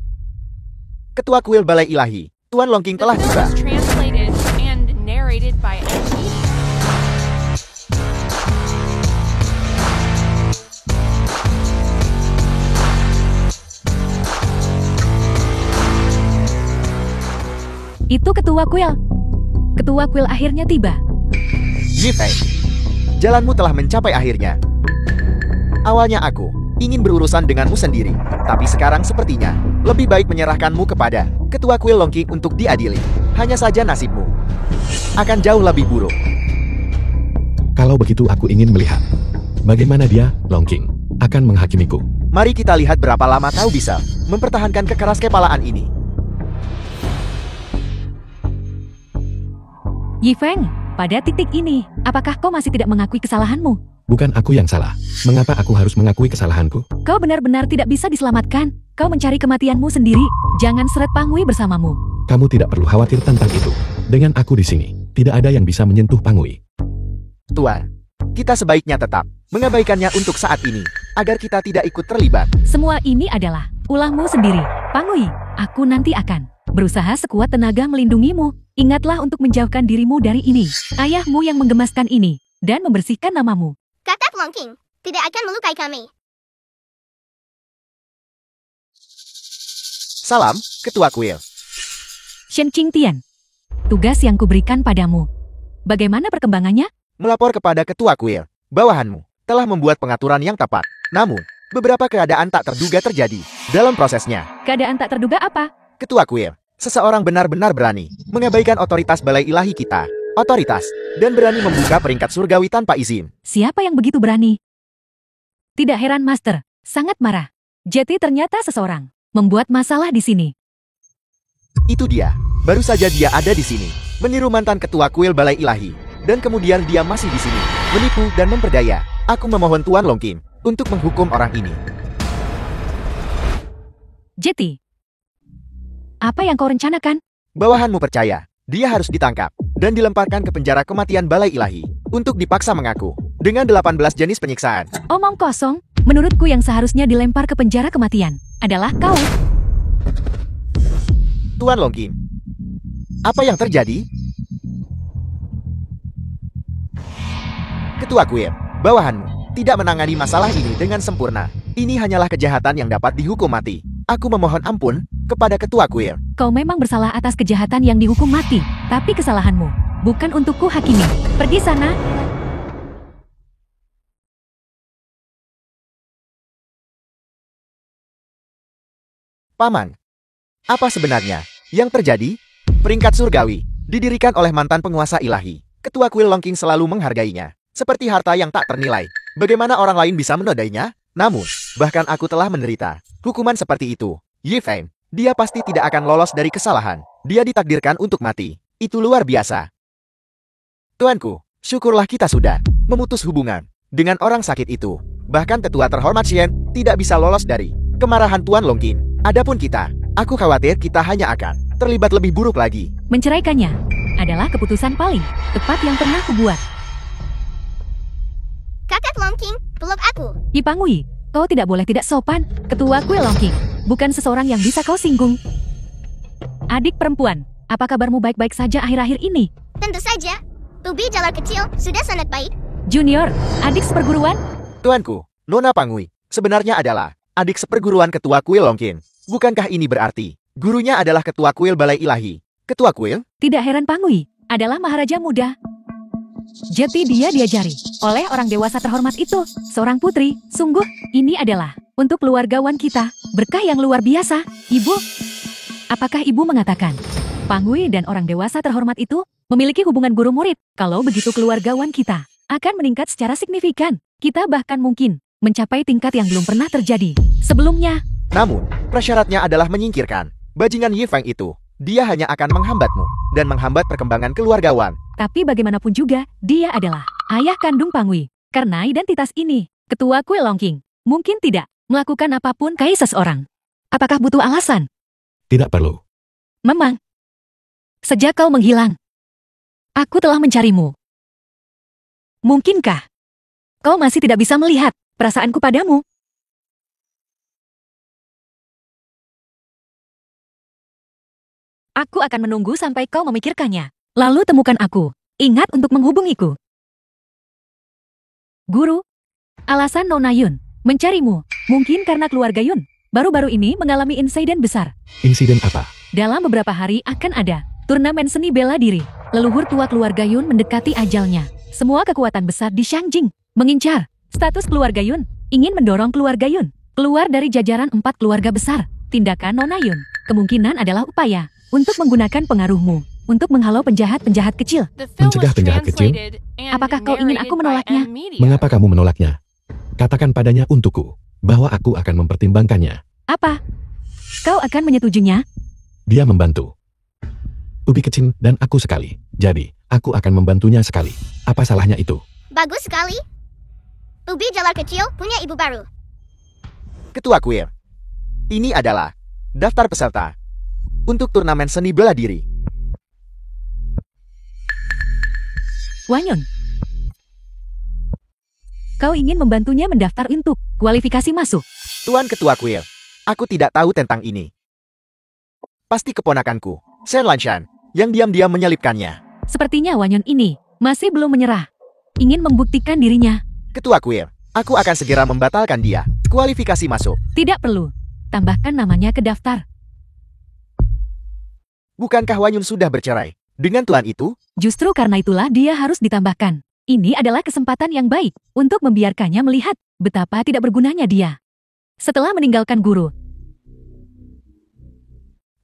Ketua kuil balai ilahi, Tuan Longqing The telah film tiba. was translated and narrated by M Media. Itu ketua kuil. Ketua kuil akhirnya tiba. Yifeng, jalanmu telah mencapai akhirnya. Awalnya aku ingin berurusan denganmu sendiri, tapi sekarang sepertinya lebih baik menyerahkanmu kepada ketua kuil Longking untuk diadili. Hanya saja nasibmu akan jauh lebih buruk. Kalau begitu aku ingin melihat bagaimana dia, Longking, akan menghakimiku. Mari kita lihat berapa lama kau bisa mempertahankan kekeras-kepalaan ini. Yifeng, pada titik ini, apakah kau masih tidak mengakui kesalahanmu? Bukan aku yang salah. Mengapa aku harus mengakui kesalahanku? Kau benar-benar tidak bisa diselamatkan. Kau mencari kematianmu sendiri. Jangan seret Pangui bersamamu. Kamu tidak perlu khawatir tentang itu. Dengan aku di sini, tidak ada yang bisa menyentuh Pangui. Tuan, kita sebaiknya tetap mengabaikannya untuk saat ini, agar kita tidak ikut terlibat. Semua ini adalah ulahmu sendiri. Pangui, aku nanti akan berusaha sekuat tenaga melindungimu. Ingatlah untuk menjauhkan dirimu dari ini. Ayahmu yang menggemaskan ini, dan membersihkan namamu. Kakak Longking tidak akan melukai kami. Salam, Ketua Kuil. Shen Qingtian, tugas yang kuberikan padamu. Bagaimana perkembangannya? Melapor kepada Ketua Kuil. Bawahanmu telah membuat pengaturan yang tepat. Namun, beberapa keadaan tak terduga terjadi dalam prosesnya. Keadaan tak terduga apa? Ketua Kuil, seseorang benar-benar berani mengabaikan otoritas balai ilahi kita. Otoritas, dan berani membuka peringkat surgawi tanpa izin. Siapa yang begitu berani? Tidak heran Master, sangat marah. Jeti ternyata seseorang membuat masalah di sini. Itu dia. Baru saja dia ada di sini, meniru mantan Ketua Kuil Balai Ilahi. Dan kemudian dia masih di sini, menipu dan memperdaya. Aku memohon Tuan Longking untuk menghukum orang ini. Jeti, apa yang kau rencanakan? Bawahanmu percaya, dia harus ditangkap dan dilemparkan ke penjara kematian Balai Ilahi untuk dipaksa mengaku dengan 18 jenis penyiksaan. Omong kosong, menurutku yang seharusnya dilempar ke penjara kematian adalah kau. Tuan Longking, apa yang terjadi? Ketua Kuil, bawahanmu tidak menangani masalah ini dengan sempurna. Ini hanyalah kejahatan yang dapat dihukum mati. Aku memohon ampun kepada Ketua Kuil. Kau memang bersalah atas kejahatan yang dihukum mati, tapi kesalahanmu bukan untukku hakimi. Pergi sana. Paman, apa sebenarnya yang terjadi? Peringkat surgawi didirikan oleh mantan penguasa ilahi. Ketua Kuil Longking selalu menghargainya seperti harta yang tak ternilai. Bagaimana orang lain bisa menodainya? Namun, bahkan aku telah menderita hukuman seperti itu. Yifeng, dia pasti tidak akan lolos dari kesalahan. Dia ditakdirkan untuk mati. Itu luar biasa. Tuanku, syukurlah kita sudah memutus hubungan dengan orang sakit itu. Bahkan tetua terhormat Shen tidak bisa lolos dari kemarahan Tuan Longking. Adapun kita, aku khawatir kita hanya akan terlibat lebih buruk lagi. Menceraikannya adalah keputusan paling tepat yang pernah kubuat. Kakak Longking, peluk aku. Ipangui, kau tidak boleh tidak sopan. Ketua Kuil Longking bukan seseorang yang bisa kau singgung. Adik perempuan, apa kabarmu baik-baik saja akhir-akhir ini? Tentu saja. Ubi jalar kecil sudah sangat baik. Junior, adik seperguruan? Tuanku, Nona Pangui, sebenarnya adalah adik seperguruan Ketua Kuil Longking. Bukankah ini berarti gurunya adalah Ketua Kuil Balai Ilahi? Ketua Kuil? Tidak heran Pangui adalah maharaja muda. Jeti dia diajari oleh orang dewasa terhormat itu, seorang putri. Sungguh, ini adalah untuk keluargawan kita, berkah yang luar biasa. Ibu, apakah ibu mengatakan Pangui dan orang dewasa terhormat itu memiliki hubungan guru murid? Kalau begitu keluargawan kita akan meningkat secara signifikan. Kita bahkan mungkin mencapai tingkat yang belum pernah terjadi sebelumnya. Namun, prasyaratnya adalah menyingkirkan bajingan Yifeng itu. Dia hanya akan menghambatmu dan menghambat perkembangan keluargawan. Tapi bagaimanapun juga, dia adalah ayah kandung Pangui. Karena identitas ini, Ketua Kuil Longking mungkin tidak melakukan apapun ke seseorang. Apakah butuh alasan? Tidak perlu. Memang. Sejak kau menghilang, aku telah mencarimu. Mungkinkah kau masih tidak bisa melihat perasaanku padamu? Aku akan menunggu sampai kau memikirkannya. Lalu temukan aku. Ingat untuk menghubungiku. Guru, alasan Nona Yun mencarimu mungkin karena keluarga Yun baru-baru ini mengalami insiden besar. Insiden apa? Dalam beberapa hari akan ada Turnamen seni bela diri. Leluhur tua keluarga Yun mendekati ajalnya. Semua kekuatan besar di Shangjing mengincar status keluarga Yun, ingin mendorong keluarga Yun keluar dari jajaran 4 keluarga besar. Tindakan Nona Yun kemungkinan adalah upaya untuk menggunakan pengaruhmu untuk menghalau penjahat-penjahat kecil. The film Mencegah was penjahat kecil? translated and Apakah kau ingin aku narrated by menolaknya? M Media. Mengapa kamu menolaknya? Katakan padanya untukku bahwa aku akan mempertimbangkannya. Apa? Kau akan menyetujuinya? Dia membantu Ubi kecil dan aku sekali. Jadi, aku akan membantunya sekali. Apa salahnya itu? Bagus sekali. Ubi jalar kecil punya ibu baru. Ketua Kuil. Ini adalah daftar peserta untuk turnamen seni bela diri. Wanyun. Kau ingin membantunya mendaftar untuk kualifikasi masuk. Tuan Ketua Kuil, aku tidak tahu tentang ini. Pasti keponakanku, Shen Lanshan, yang diam-diam menyelipkannya. Sepertinya Wanyun ini masih belum menyerah. Ingin membuktikan dirinya. Ketua Kuil, aku akan segera membatalkan dia. Kualifikasi masuk. Tidak perlu. Tambahkan namanya ke daftar. Bukankah Wanyun sudah bercerai dengan tuan itu? Justru karena itulah dia harus ditambahkan. Ini adalah kesempatan yang baik untuk membiarkannya melihat betapa tidak bergunanya dia. Setelah meninggalkan guru,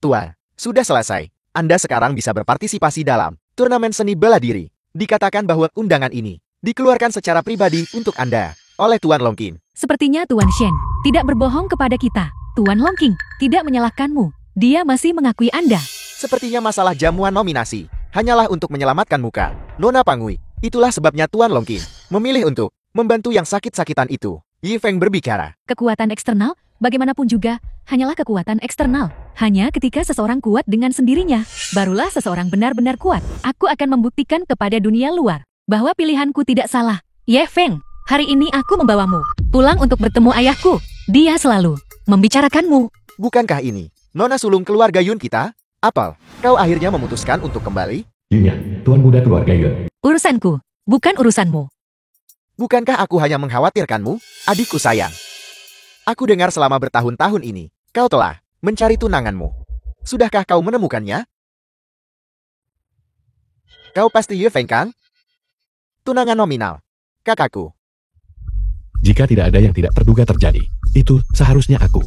Tuan, sudah selesai. Anda sekarang bisa berpartisipasi dalam turnamen seni bela diri. Dikatakan bahwa undangan ini dikeluarkan secara pribadi untuk Anda oleh Tuan Longqing. sepertinya Tuan Shen tidak berbohong kepada kita. Tuan Longqing tidak menyalahkanmu. Dia masih mengakui Anda. Sepertinya masalah jamuan nominasi hanyalah untuk menyelamatkan muka Nona Pangui. Itulah sebabnya Tuan Longqing memilih untuk membantu yang sakit-sakitan itu. Yi Feng berbicara. Kekuatan eksternal, bagaimanapun juga, hanyalah kekuatan eksternal. Hanya ketika seseorang kuat dengan sendirinya, barulah seseorang benar-benar kuat. Aku akan membuktikan kepada dunia luar bahwa pilihanku tidak salah. Ye Feng, hari ini aku membawamu pulang untuk bertemu ayahku. Dia selalu membicarakanmu. Bukankah ini Nona sulung keluarga Yun kita? Apel, kau akhirnya memutuskan untuk kembali? Yunya, tuan muda keluarga Yun. Urusanku, bukan urusanmu. Bukankah aku hanya mengkhawatirkanmu, adikku sayang? Aku dengar selama bertahun-tahun ini, kau telah mencari tunanganmu. Sudahkah kau menemukannya? Kau pasti Ye Feng kan? Tunangan nominal. Kakakku. Jika tidak ada yang tidak terduga terjadi, itu seharusnya aku.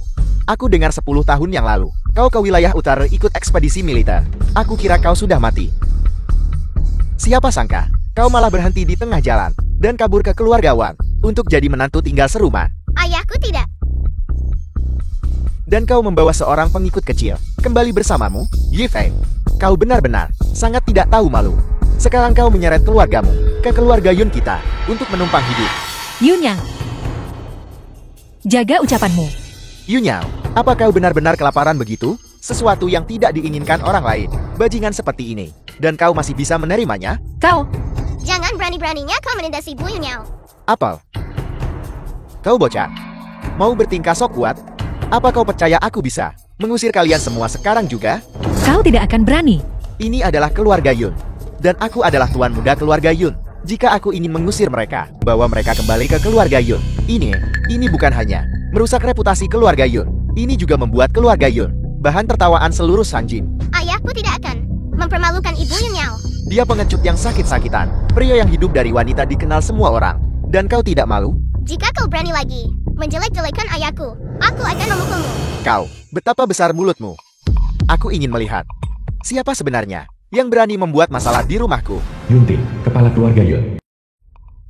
Aku dengar 10 tahun yang lalu, kau ke wilayah utara ikut ekspedisi militer. Aku kira kau sudah mati. Siapa sangka, kau malah berhenti di tengah jalan dan kabur ke keluargawan untuk jadi menantu tinggal serumah. Ayahku tidak. Dan kau membawa seorang pengikut kecil kembali bersamamu, Yi Feng. Kau benar-benar sangat tidak tahu malu. Sekarang kau menyeret keluargamu ke keluarga Yun kita untuk menumpang hidup. Yunyang, jaga ucapanmu. Yunyao, apa kau benar-benar kelaparan begitu? Sesuatu yang tidak diinginkan orang lain, bajingan seperti ini. Dan kau masih bisa menerimanya? Kau, Jangan berani-beraninya kau menindasi Bu Yunyao. Apel. Kau bocah. Mau bertingkah sok kuat? Apa kau percaya aku bisa mengusir kalian semua sekarang juga? kau tidak akan berani. Ini adalah keluarga Yun. Dan aku adalah tuan muda keluarga Yun. Jika aku ingin mengusir mereka, bawa mereka kembali ke keluarga Yun. Ini bukan hanya merusak reputasi keluarga Yun. Ini juga membuat keluarga Yun bahan tertawaan seluruh Sanjin. Ayahku tidak akan mempermalukan Ibu Yunyao. Dia pengecut yang sakit-sakitan. Pria yang hidup dari wanita dikenal semua orang. Dan kau tidak malu? Jika kau berani lagi menjelek-jelekan ayahku, aku akan memukulmu. Kau, betapa besar mulutmu. Aku ingin melihat siapa sebenarnya yang berani membuat masalah di rumahku. Yuntin, kepala keluarga Yun.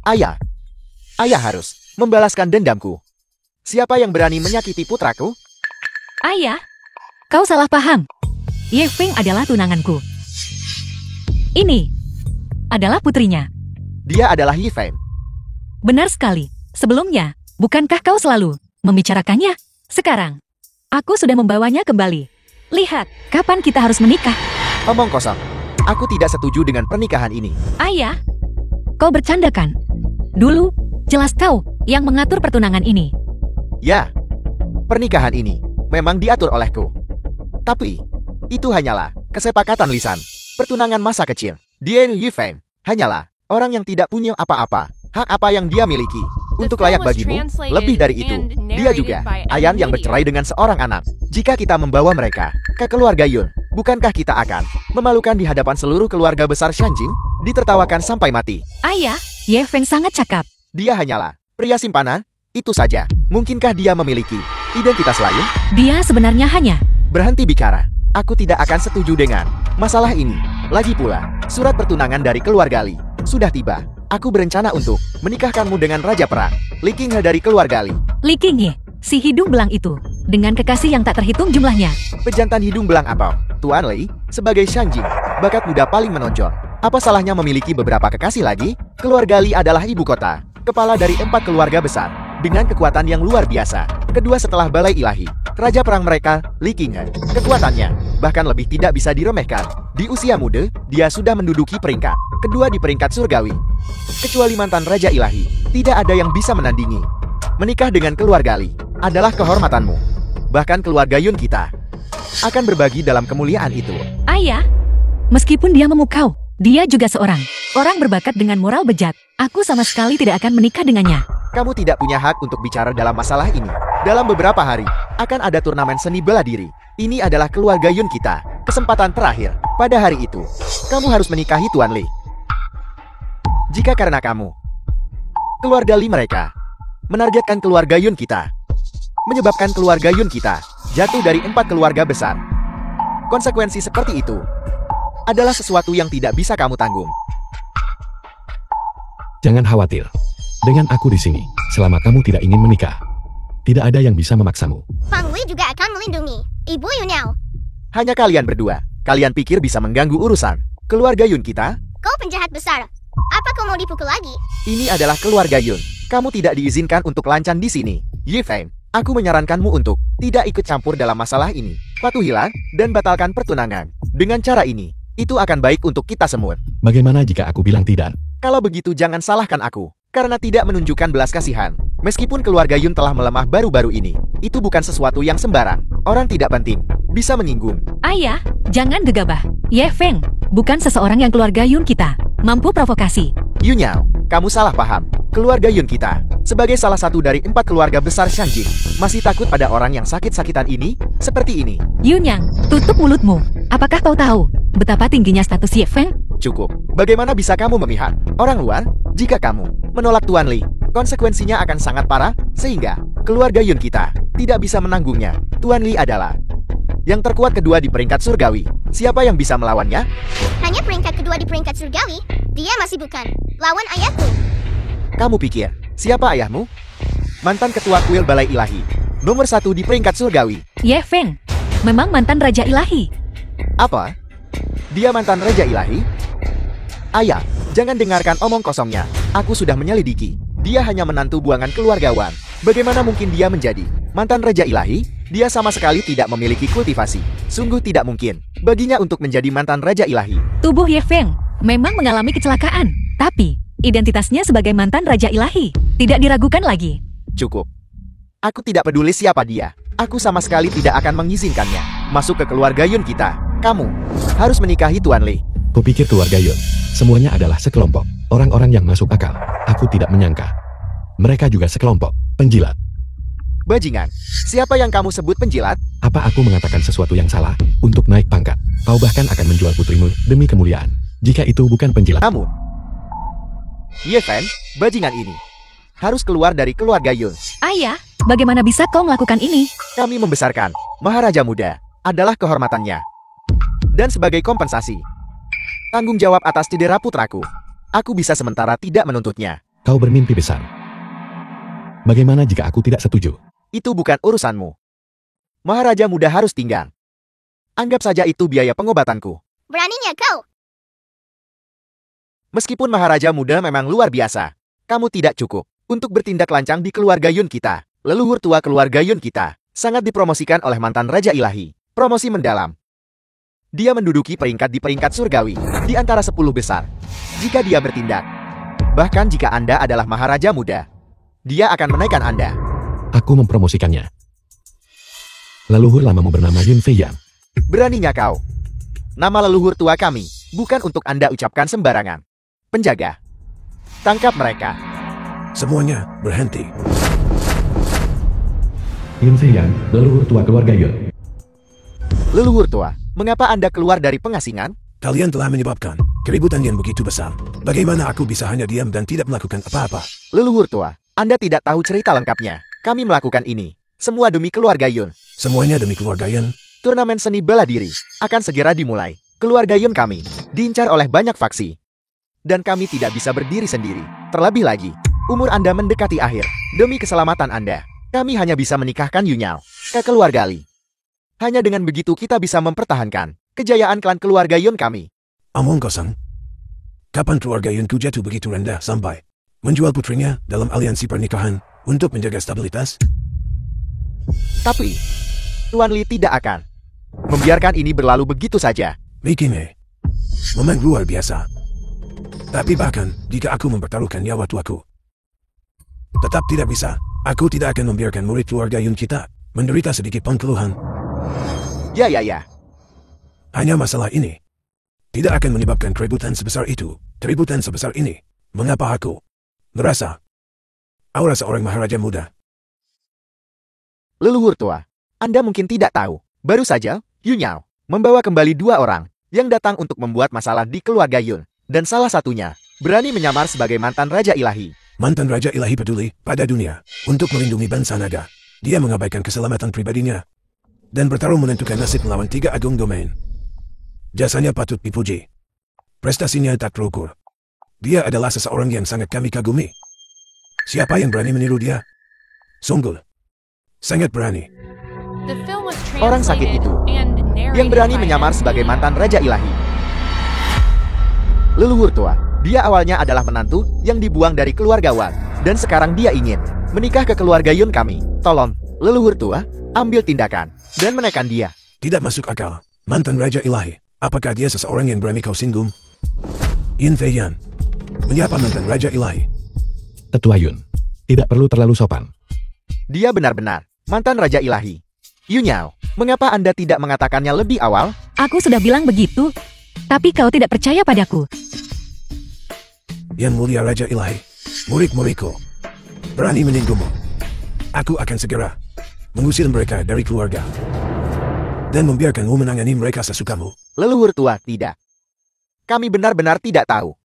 Ayah harus membalaskan dendamku. Siapa yang berani menyakiti putraku? Ayah, kau salah paham. Ye Feng adalah tunanganku. Ini adalah putrinya. Dia adalah Yi Feng. Benar sekali. Sebelumnya, bukankah kau selalu membicarakannya? Sekarang, aku sudah membawanya kembali. Lihat, kapan kita harus menikah? Omong kosong. Aku tidak setuju dengan pernikahan ini. Ayah, kau bercanda kan? Dulu, jelas kau yang mengatur pertunangan ini. Ya, pernikahan ini memang diatur olehku. Tapi, itu hanyalah kesepakatan lisan. Pertunangan masa kecil. Dian Yi Feng hanyalah orang yang tidak punya apa-apa. Hak apa yang dia miliki untuk layak bagimu. Lebih dari itu, dia juga Ayan yang bercerai dengan seorang anak. Jika kita membawa mereka ke keluarga Yun, Bukankah kita akan memalukan di hadapan seluruh keluarga besar Shanjing, ditertawakan sampai mati? Ayah, Ye Feng sangat cakap. Dia hanyalah pria simpanan, itu saja. Mungkinkah dia memiliki identitas lain? Dia sebenarnya hanya... Berhenti bicara. Aku tidak akan setuju dengan masalah ini. Lagi pula, surat pertunangan dari keluarga Li sudah tiba. Aku berencana untuk menikahkanmu dengan Raja Perang, Li Qinghe dari keluarga Li. Li Qinghe, si hidung belang itu, dengan kekasih yang tak terhitung jumlahnya. Pejantan hidung belang apa? Tuan Li, sebagai Shanjing, bakat muda paling menonjol. Apa salahnya memiliki beberapa kekasih lagi? Keluarga Li adalah ibu kota, kepala dari 4 keluarga besar, dengan kekuatan yang luar biasa. Kedua setelah Balai Ilahi, Raja Perang mereka, Li Qinghe. Kekuatannya bahkan lebih tidak bisa diremehkan. Di usia muda, dia sudah menduduki peringkat kedua di peringkat surgawi. Kecuali mantan Raja Ilahi, tidak ada yang bisa menandingi. Menikah dengan keluarga Li adalah kehormatanmu. Bahkan keluarga Yun kita akan berbagi dalam kemuliaan itu. Ayah, meskipun dia memukau, dia juga seorang orang berbakat dengan moral bejat. Aku sama sekali tidak akan menikah dengannya. Kamu tidak punya hak untuk bicara dalam masalah ini. Dalam beberapa hari, akan ada turnamen seni bela diri. Ini adalah keluarga Yun kita. Kesempatan terakhir. Pada hari itu, kamu harus menikahi Tuan Li. Jika karena kamu, keluarga Li mereka menargetkan keluarga Yun kita, menyebabkan keluarga Yun kita jatuh dari 4 keluarga besar. Konsekuensi seperti itu adalah sesuatu yang tidak bisa kamu tanggung. Jangan khawatir. Dengan aku di sini, selama kamu tidak ingin menikah, tidak ada yang bisa memaksamu. Pang Wei juga akan melindungi Ibu Yunyao. Hanya kalian berdua. Kalian pikir bisa mengganggu urusan keluarga Yun kita? Kau penjahat besar. Apa kau mau dipukul lagi? Ini adalah keluarga Yun. Kamu tidak diizinkan untuk lancan di sini. Ye Feng, aku menyarankanmu untuk tidak ikut campur dalam masalah ini. Patuhilah dan batalkan pertunangan. Dengan cara ini, itu akan baik untuk kita semua. Bagaimana jika aku bilang tidak? Kalau begitu jangan salahkan aku, karena tidak menunjukkan belas kasihan. Meskipun keluarga Yun telah melemah baru-baru ini, itu bukan sesuatu yang sembarang. Orang tidak penting bisa menyinggung. Ayah, jangan gegabah. Ye Feng, bukan seseorang yang keluarga Yun kita mampu provokasi. Yunyao, kamu salah paham. Keluarga Yun kita, sebagai salah satu dari 4 keluarga besar Shanjing, masih takut pada orang yang sakit-sakitan ini, seperti ini. Yunyang, tutup mulutmu. Apakah kau tahu betapa tingginya status Ye Feng? Cukup. Bagaimana bisa kamu memihak orang luar? Jika kamu menolak Tuan Li, konsekuensinya akan sangat parah, sehingga keluarga Yun kita tidak bisa menanggungnya. Tuan Li adalah yang terkuat kedua di peringkat surgawi. Siapa yang bisa melawannya? Hanya peringkat kedua di peringkat surgawi. Dia masih bukan lawan ayahku. Kamu pikir, siapa ayahmu? Mantan ketua kuil Balai Ilahi, nomor 1 di peringkat surgawi. Ye Feng, memang mantan Raja Ilahi. Apa? Dia mantan Raja Ilahi? Ayah, jangan dengarkan omong kosongnya. Aku sudah menyelidiki. Dia hanya menantu buangan keluargawan. Bagaimana mungkin dia menjadi mantan Raja Ilahi? Dia sama sekali tidak memiliki kultivasi. Sungguh tidak mungkin baginya untuk menjadi mantan Raja Ilahi. Tubuh Ye Feng memang mengalami kecelakaan, tapi identitasnya sebagai mantan Raja Ilahi tidak diragukan lagi. Cukup. Aku tidak peduli siapa dia. Aku sama sekali tidak akan mengizinkannya masuk ke keluarga Yun kita. Kamu harus menikahi Tuan Li. Kupikir keluarga Yun, semuanya adalah sekelompok orang-orang yang masuk akal. Aku tidak menyangka. Mereka juga sekelompok penjilat. Bajingan, siapa yang kamu sebut penjilat? Apa aku mengatakan sesuatu yang salah? Untuk naik pangkat, kau bahkan akan menjual putrimu demi kemuliaan. Jika itu bukan penjilat. Namun, Ye Feng, bajingan ini harus keluar dari keluarga Yun. Ayah, bagaimana bisa kau melakukan ini? Kami membesarkan Maharaja Muda adalah kehormatannya. Dan sebagai kompensasi, tanggung jawab atas cedera putraku, aku bisa sementara tidak menuntutnya. Kau bermimpi besar. Bagaimana jika aku tidak setuju? Itu bukan urusanmu. Maharaja Muda harus tinggal. Anggap saja itu biaya pengobatanku. Beraninya kau. Meskipun Maharaja Muda memang luar biasa, kamu tidak cukup untuk bertindak lancang di keluarga Yun kita. Leluhur tua keluarga Yun kita sangat dipromosikan oleh mantan Raja Ilahi. Promosi mendalam. Dia menduduki peringkat di peringkat surgawi di antara 10 besar. Jika dia bertindak, bahkan jika Anda adalah Maharaja Muda, dia akan menaikkan Anda. Aku mempromosikannya. Leluhur lamamu bernama Yun Feiyan. Beraninya kau. Nama leluhur tua kami bukan untuk Anda ucapkan sembarangan. Penjaga, tangkap mereka. Semuanya berhenti. Yun Feiyan, leluhur tua keluarga Yun. Leluhur tua, mengapa Anda keluar dari pengasingan? Kalian telah menyebabkan keributan yang begitu besar. Bagaimana aku bisa hanya diam dan tidak melakukan apa-apa? Leluhur tua, Anda tidak tahu cerita lengkapnya. Kami melakukan ini. Semua demi keluarga Yun. Semuanya demi keluarga Yun. Turnamen seni bela diri akan segera dimulai. Keluarga Yun kami diincar oleh banyak faksi. Dan kami tidak bisa berdiri sendiri. Terlebih lagi, umur Anda mendekati akhir. Demi keselamatan Anda, kami hanya bisa menikahkan Yunyao ke keluarga Li. Hanya dengan begitu kita bisa mempertahankan kejayaan klan keluarga Yun kami. Omong kosong. Kapan keluarga Yunku jatuh begitu rendah sampai menjual putrinya dalam aliansi pernikahan untuk menjaga stabilitas? Tapi, Tuan Li tidak akan membiarkan ini berlalu begitu saja. Mikime, memang luar biasa. Tapi bahkan jika aku mempertaruhkan nyawa tuaku, tetap tidak bisa. Aku tidak akan membiarkan murid keluarga Yun kita menderita sedikit pun keluhan. Ya. Hanya masalah ini tidak akan menyebabkan keributan sebesar itu. Keributan sebesar ini, mengapa aku merasa aura seorang maharaja muda? Leluhur tua, Anda mungkin tidak tahu. Baru saja, Yunyao membawa kembali 2 orang yang datang untuk membuat masalah di keluarga Yun. Dan salah satunya berani menyamar sebagai mantan Raja Ilahi. Mantan Raja Ilahi peduli pada dunia untuk melindungi bangsa naga. Dia mengabaikan keselamatan pribadinya dan bertarung menentukan nasib melawan 3 agung domain. Jasanya patut dipuji. Prestasinya tak terukur. Dia adalah seseorang yang sangat kami kagumi. Siapa yang berani meniru dia? Sungguh sangat berani. The film was Orang sakit translated itu and narrated yang berani by menyamar M sebagai Media. mantan Raja Ilahi. Leluhur tua, dia awalnya adalah menantu yang dibuang dari keluarga Wan. Dan sekarang dia ingin menikah ke keluarga Yun kami. Tolong, leluhur tua, ambil tindakan dan menekan dia. Tidak masuk akal. Mantan Raja Ilahi. Apakah dia seseorang yang berani kau singgung? Yin Fei Yan. Menyapa mantan Raja Ilahi. Tetua Yun, tidak perlu terlalu sopan. Dia benar-benar mantan Raja Ilahi. Yunyao, mengapa Anda tidak mengatakannya lebih awal? Aku sudah bilang begitu. Tapi kau tidak percaya padaku. Yang mulia Raja Ilahi, murid-muridku berani menyinggungmu. Aku akan segera mengusir mereka dari keluarga dan membiarkanmu menangani mereka sesukamu. Leluhur tua, tidak. Kami benar-benar tidak tahu.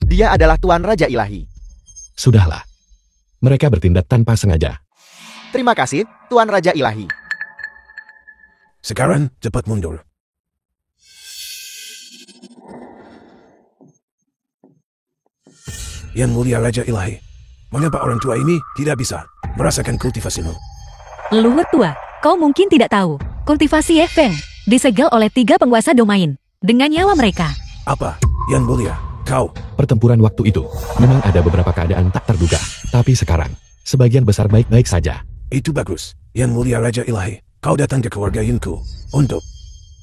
Dia adalah Tuan Raja Ilahi. Sudahlah. Mereka bertindak tanpa sengaja. Terima kasih, Tuan Raja Ilahi. Sekarang cepat mundur. Yang mulia Raja Ilahi, mengapa orang tua ini tidak bisa merasakan kultivasimu? Leluhur tua, kau mungkin tidak tahu. Kultivasi Ye Feng disegel oleh 3 penguasa domain dengan nyawa mereka. Apa? Yang mulia, kau Pertempuran waktu itu, memang ada beberapa keadaan tak terduga. Tapi sekarang, sebagian besar baik-baik saja. itu bagus. Yang mulia Raja Ilahi, kau datang ke keluarga Yunku untuk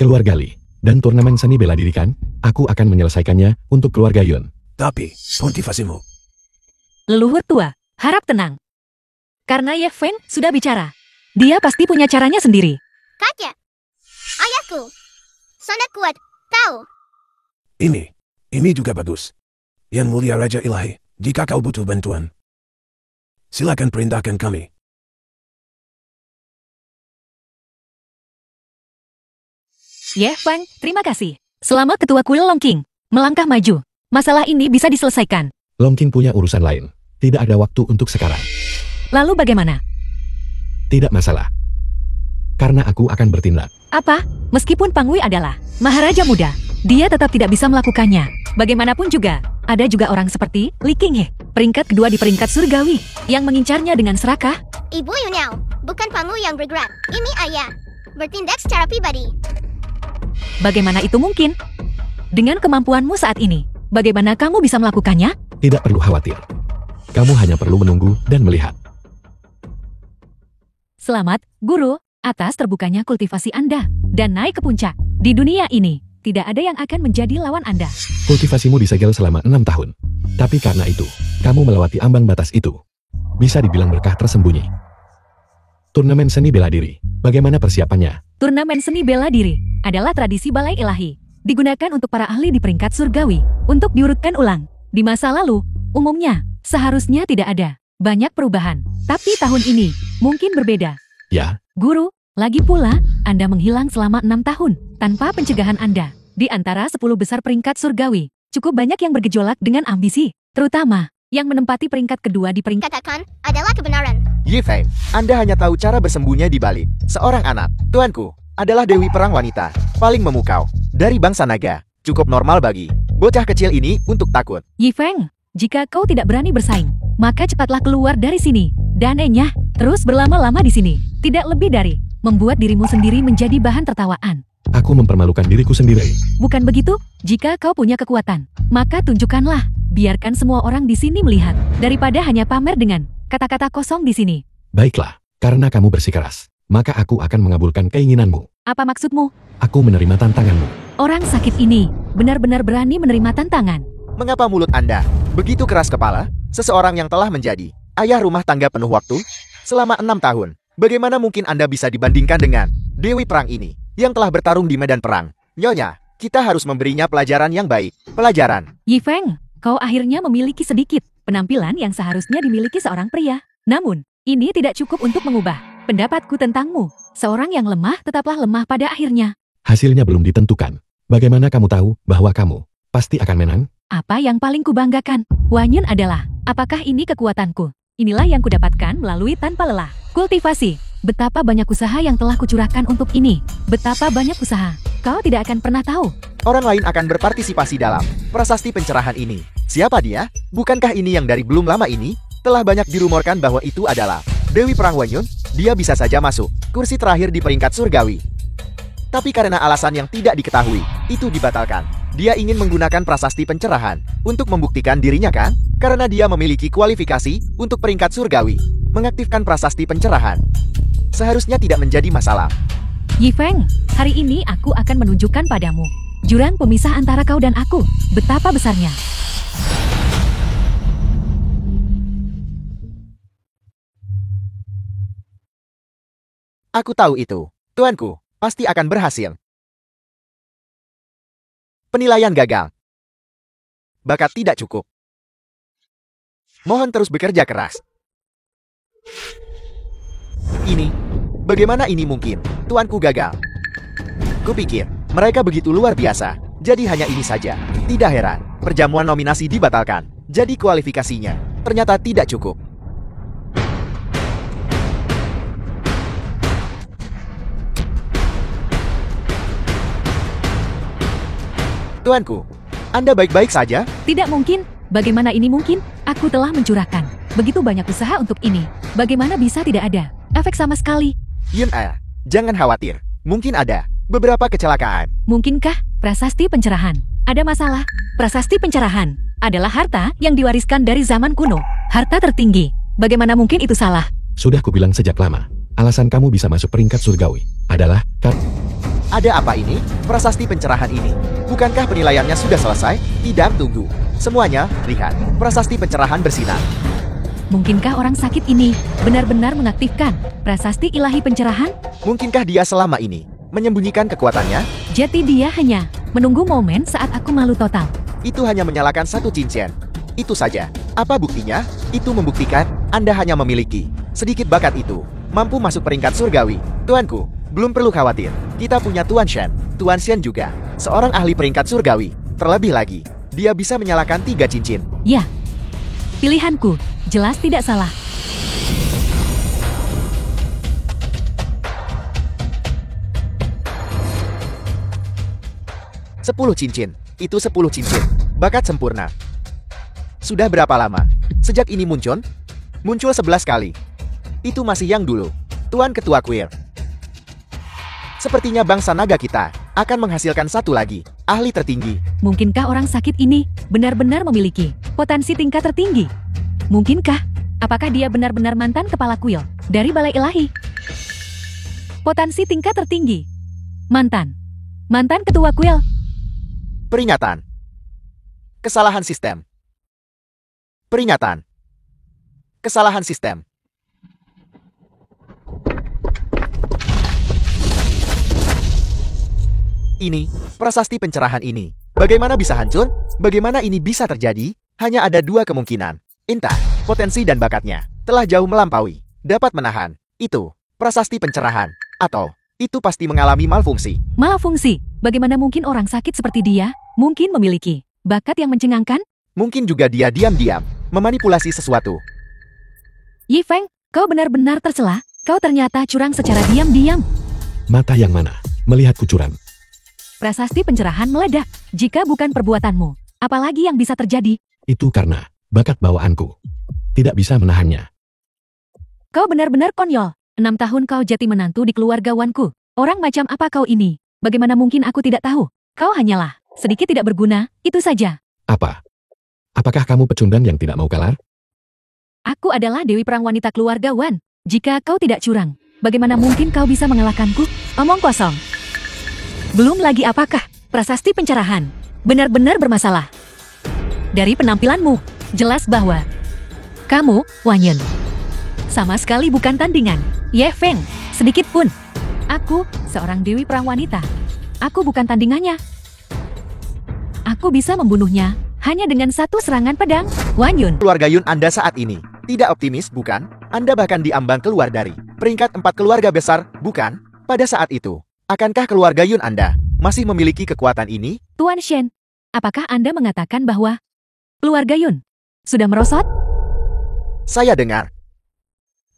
Keluarga Li, dan turnamen seni bela diri kan? Aku akan menyelesaikannya untuk keluarga Yun. tapi kultivasimu. Leluhur tua, harap tenang. Karena Ye Feng sudah bicara. Dia pasti punya caranya sendiri. Kakek, ayahku, sangat kuat, tahu. Ini juga bagus. Yang mulia Raja Ilahi, jika kau butuh bantuan, silakan perintahkan kami. Ye Feng, terima kasih. Selama ketua kuil Longqing melangkah maju, masalah ini bisa diselesaikan. Longqing punya urusan lain. Tidak ada waktu untuk sekarang. Lalu bagaimana? Tidak masalah. Karena aku akan bertindak. Apa? Meskipun Pang Wei adalah Maharaja Muda, dia tetap tidak bisa melakukannya. Bagaimanapun juga, ada juga orang seperti Li Qinghe, peringkat kedua di peringkat surgawi, yang mengincarnya dengan serakah. Ibu Yunyao, bukan Pangmu yang bergerak. Ini ayah. Bertindak secara pribadi. Bagaimana itu mungkin? Dengan kemampuanmu saat ini, bagaimana kamu bisa melakukannya? Tidak perlu khawatir. Kamu hanya perlu menunggu dan melihat. Selamat, Guru, atas terbukanya kultivasi Anda, dan naik ke puncak. Di dunia ini, tidak ada yang akan menjadi lawan Anda. Kultivasimu disegel selama 6 tahun. Tapi karena itu, kamu melewati ambang batas itu. Bisa dibilang berkah tersembunyi. Turnamen seni bela diri, bagaimana persiapannya? Turnamen seni bela diri adalah tradisi balai ilahi. Digunakan untuk para ahli di peringkat surgawi, untuk diurutkan ulang. Di masa lalu, umumnya, seharusnya tidak ada banyak perubahan. Tapi tahun ini, mungkin berbeda. Ya, Guru, Lagi pula, Anda menghilang selama 6 tahun, tanpa pencegahan Anda. Di antara 10 besar peringkat surgawi, cukup banyak yang bergejolak dengan ambisi, terutama yang menempati peringkat kedua di peringkat. Katakan, adalah kebenaran. Yi Feng, Anda hanya tahu cara bersembunyi di balik seorang anak. Tuanku adalah Dewi Perang wanita, paling memukau, dari bangsa naga. Cukup normal bagi bocah kecil ini untuk takut. Yi Feng, jika kau tidak berani bersaing, maka cepatlah keluar dari sini. Dan enyah, terus berlama-lama di sini. Tidak lebih dari membuat dirimu sendiri menjadi bahan tertawaan. Aku mempermalukan diriku sendiri. Bukan begitu? Jika kau punya kekuatan, maka tunjukkanlah. Biarkan semua orang di sini melihat, daripada hanya pamer dengan kata-kata kosong di sini. Baiklah, karena kamu bersikeras, maka aku akan mengabulkan keinginanmu. Apa maksudmu? Aku menerima tantanganmu. Orang sakit ini benar-benar berani menerima tantangan. Mengapa mulut Anda begitu keras kepala? Seseorang yang telah menjadi ayah rumah tangga penuh waktu selama 6 tahun. Bagaimana mungkin Anda bisa dibandingkan dengan Dewi Perang ini yang telah bertarung di medan perang? Nyonya, kita harus memberinya pelajaran yang baik. Pelajaran. Yi Feng, kau akhirnya memiliki sedikit penampilan yang seharusnya dimiliki seorang pria. Namun, ini tidak cukup untuk mengubah pendapatku tentangmu. Seorang yang lemah tetaplah lemah pada akhirnya. Hasilnya belum ditentukan. Bagaimana kamu tahu bahwa kamu pasti akan menang? Apa yang paling kubanggakan, Wanyun adalah, apakah ini kekuatanku? Inilah yang kudapatkan melalui tanpa lelah. Kultivasi. Betapa banyak usaha yang telah kucurahkan untuk ini. Betapa banyak usaha. Kau tidak akan pernah tahu. Orang lain akan berpartisipasi dalam prasasti pencerahan ini. Siapa dia? Bukankah ini yang dari belum lama ini telah banyak dirumorkan bahwa itu adalah Dewi Perang Wanyun? Dia bisa saja masuk kursi terakhir di peringkat surgawi. Tapi karena alasan yang tidak diketahui, itu dibatalkan. Dia ingin menggunakan prasasti pencerahan untuk membuktikan dirinya kan? Karena dia memiliki kualifikasi untuk peringkat surgawi. Mengaktifkan prasasti pencerahan seharusnya tidak menjadi masalah. Yi Feng, hari ini aku akan menunjukkan padamu jurang pemisah antara kau dan aku. Betapa besarnya. Aku tahu itu. Tuanku pasti akan berhasil. Penilaian gagal. Bakat tidak cukup. Mohon terus bekerja keras. Ini, bagaimana ini mungkin? Tuanku gagal. Kupikir, mereka begitu luar biasa. Jadi hanya ini saja. Tidak heran, perjamuan nominasi dibatalkan. Jadi kualifikasinya ternyata tidak cukup. Tuanku, Anda baik-baik saja? Tidak mungkin. Bagaimana ini mungkin? Aku telah mencurahkan begitu banyak usaha untuk ini. Bagaimana bisa tidak ada efek sama sekali? Yun jangan khawatir. Mungkin ada beberapa kecelakaan. Mungkinkah prasasti pencerahan ada masalah? Prasasti pencerahan adalah harta yang diwariskan dari zaman kuno. Harta tertinggi. Bagaimana mungkin itu salah? Sudah kubilang sejak lama. Alasan kamu bisa masuk peringkat surgawi adalah Ada apa ini? Prasasti pencerahan ini. Bukankah penilaiannya sudah selesai? Tidak, tunggu. Semuanya, lihat. Prasasti pencerahan bersinar. Mungkinkah orang sakit ini benar-benar mengaktifkan prasasti ilahi pencerahan? Mungkinkah dia selama ini menyembunyikan kekuatannya? Jadi dia hanya menunggu momen saat aku malu total. Itu hanya menyalakan satu cincin. Itu saja. Apa buktinya? Itu membuktikan Anda hanya memiliki sedikit bakat itu. Mampu masuk peringkat surgawi. Tuanku, belum perlu khawatir. Kita punya Tuan Shen. Tuan Shen juga seorang ahli peringkat surgawi. Terlebih lagi, dia bisa menyalakan 3 cincin. Ya, pilihanku jelas tidak salah. Sepuluh cincin. Itu 10 cincin. Bakat sempurna. Sudah berapa lama? Sejak ini muncul? Muncul 11 kali. Itu masih yang dulu. Tuan Ketua Queer. Sepertinya bangsa naga kita akan menghasilkan satu lagi ahli tertinggi. Mungkinkah orang sakit ini benar-benar memiliki potensi tingkat tertinggi? Mungkinkah? Apakah dia benar-benar mantan kepala kuil dari Balai Ilahi? Potensi tingkat tertinggi. Mantan ketua kuil. Peringatan. Kesalahan sistem. Peringatan. Kesalahan sistem. Ini, prasasti pencerahan ini. Bagaimana bisa hancur? Bagaimana ini bisa terjadi? Hanya ada 2 kemungkinan. Entah, potensi dan bakatnya telah jauh melampaui. Dapat menahan. Itu, prasasti pencerahan. Atau, itu pasti mengalami malfungsi. Malfungsi. Bagaimana mungkin orang sakit seperti dia mungkin memiliki bakat yang mencengangkan? Mungkin juga dia diam-diam memanipulasi sesuatu. Yi Feng, kau benar-benar tercela. Kau ternyata curang secara diam-diam. Mata yang mana? Melihatku curang. Prasasti pencerahan meledak. Jika bukan perbuatanmu, apalagi yang bisa terjadi? Itu karena bakat bawaanku. Tidak bisa menahannya. Kau benar-benar konyol. 6 tahun kau jadi menantu di keluargawanku. Orang macam apa kau ini? Bagaimana mungkin aku tidak tahu? Kau hanyalah sedikit tidak berguna, itu saja. Apa? Apakah kamu pecundang yang tidak mau kalah? Aku adalah Dewi Perang Wanita keluargawan. Jika kau tidak curang, bagaimana mungkin kau bisa mengalahkanku? Omong kosong. Belum lagi apakah prasasti pencerahan benar-benar bermasalah. Dari penampilanmu, jelas bahwa kamu, Wanyen, sama sekali bukan tandingan. Ye Feng, sedikit pun. Aku, seorang Dewi Perang Wanita. Aku bukan tandingannya. Aku bisa membunuhnya hanya dengan satu serangan pedang. Wanyun. Keluarga Yun Anda saat ini tidak optimis, bukan? Anda bahkan diambang keluar dari peringkat 4 keluarga besar, bukan? Pada saat itu, akankah keluarga Yun Anda masih memiliki kekuatan ini? Tuan Shen, apakah Anda mengatakan bahwa keluarga Yun sudah merosot? Saya dengar.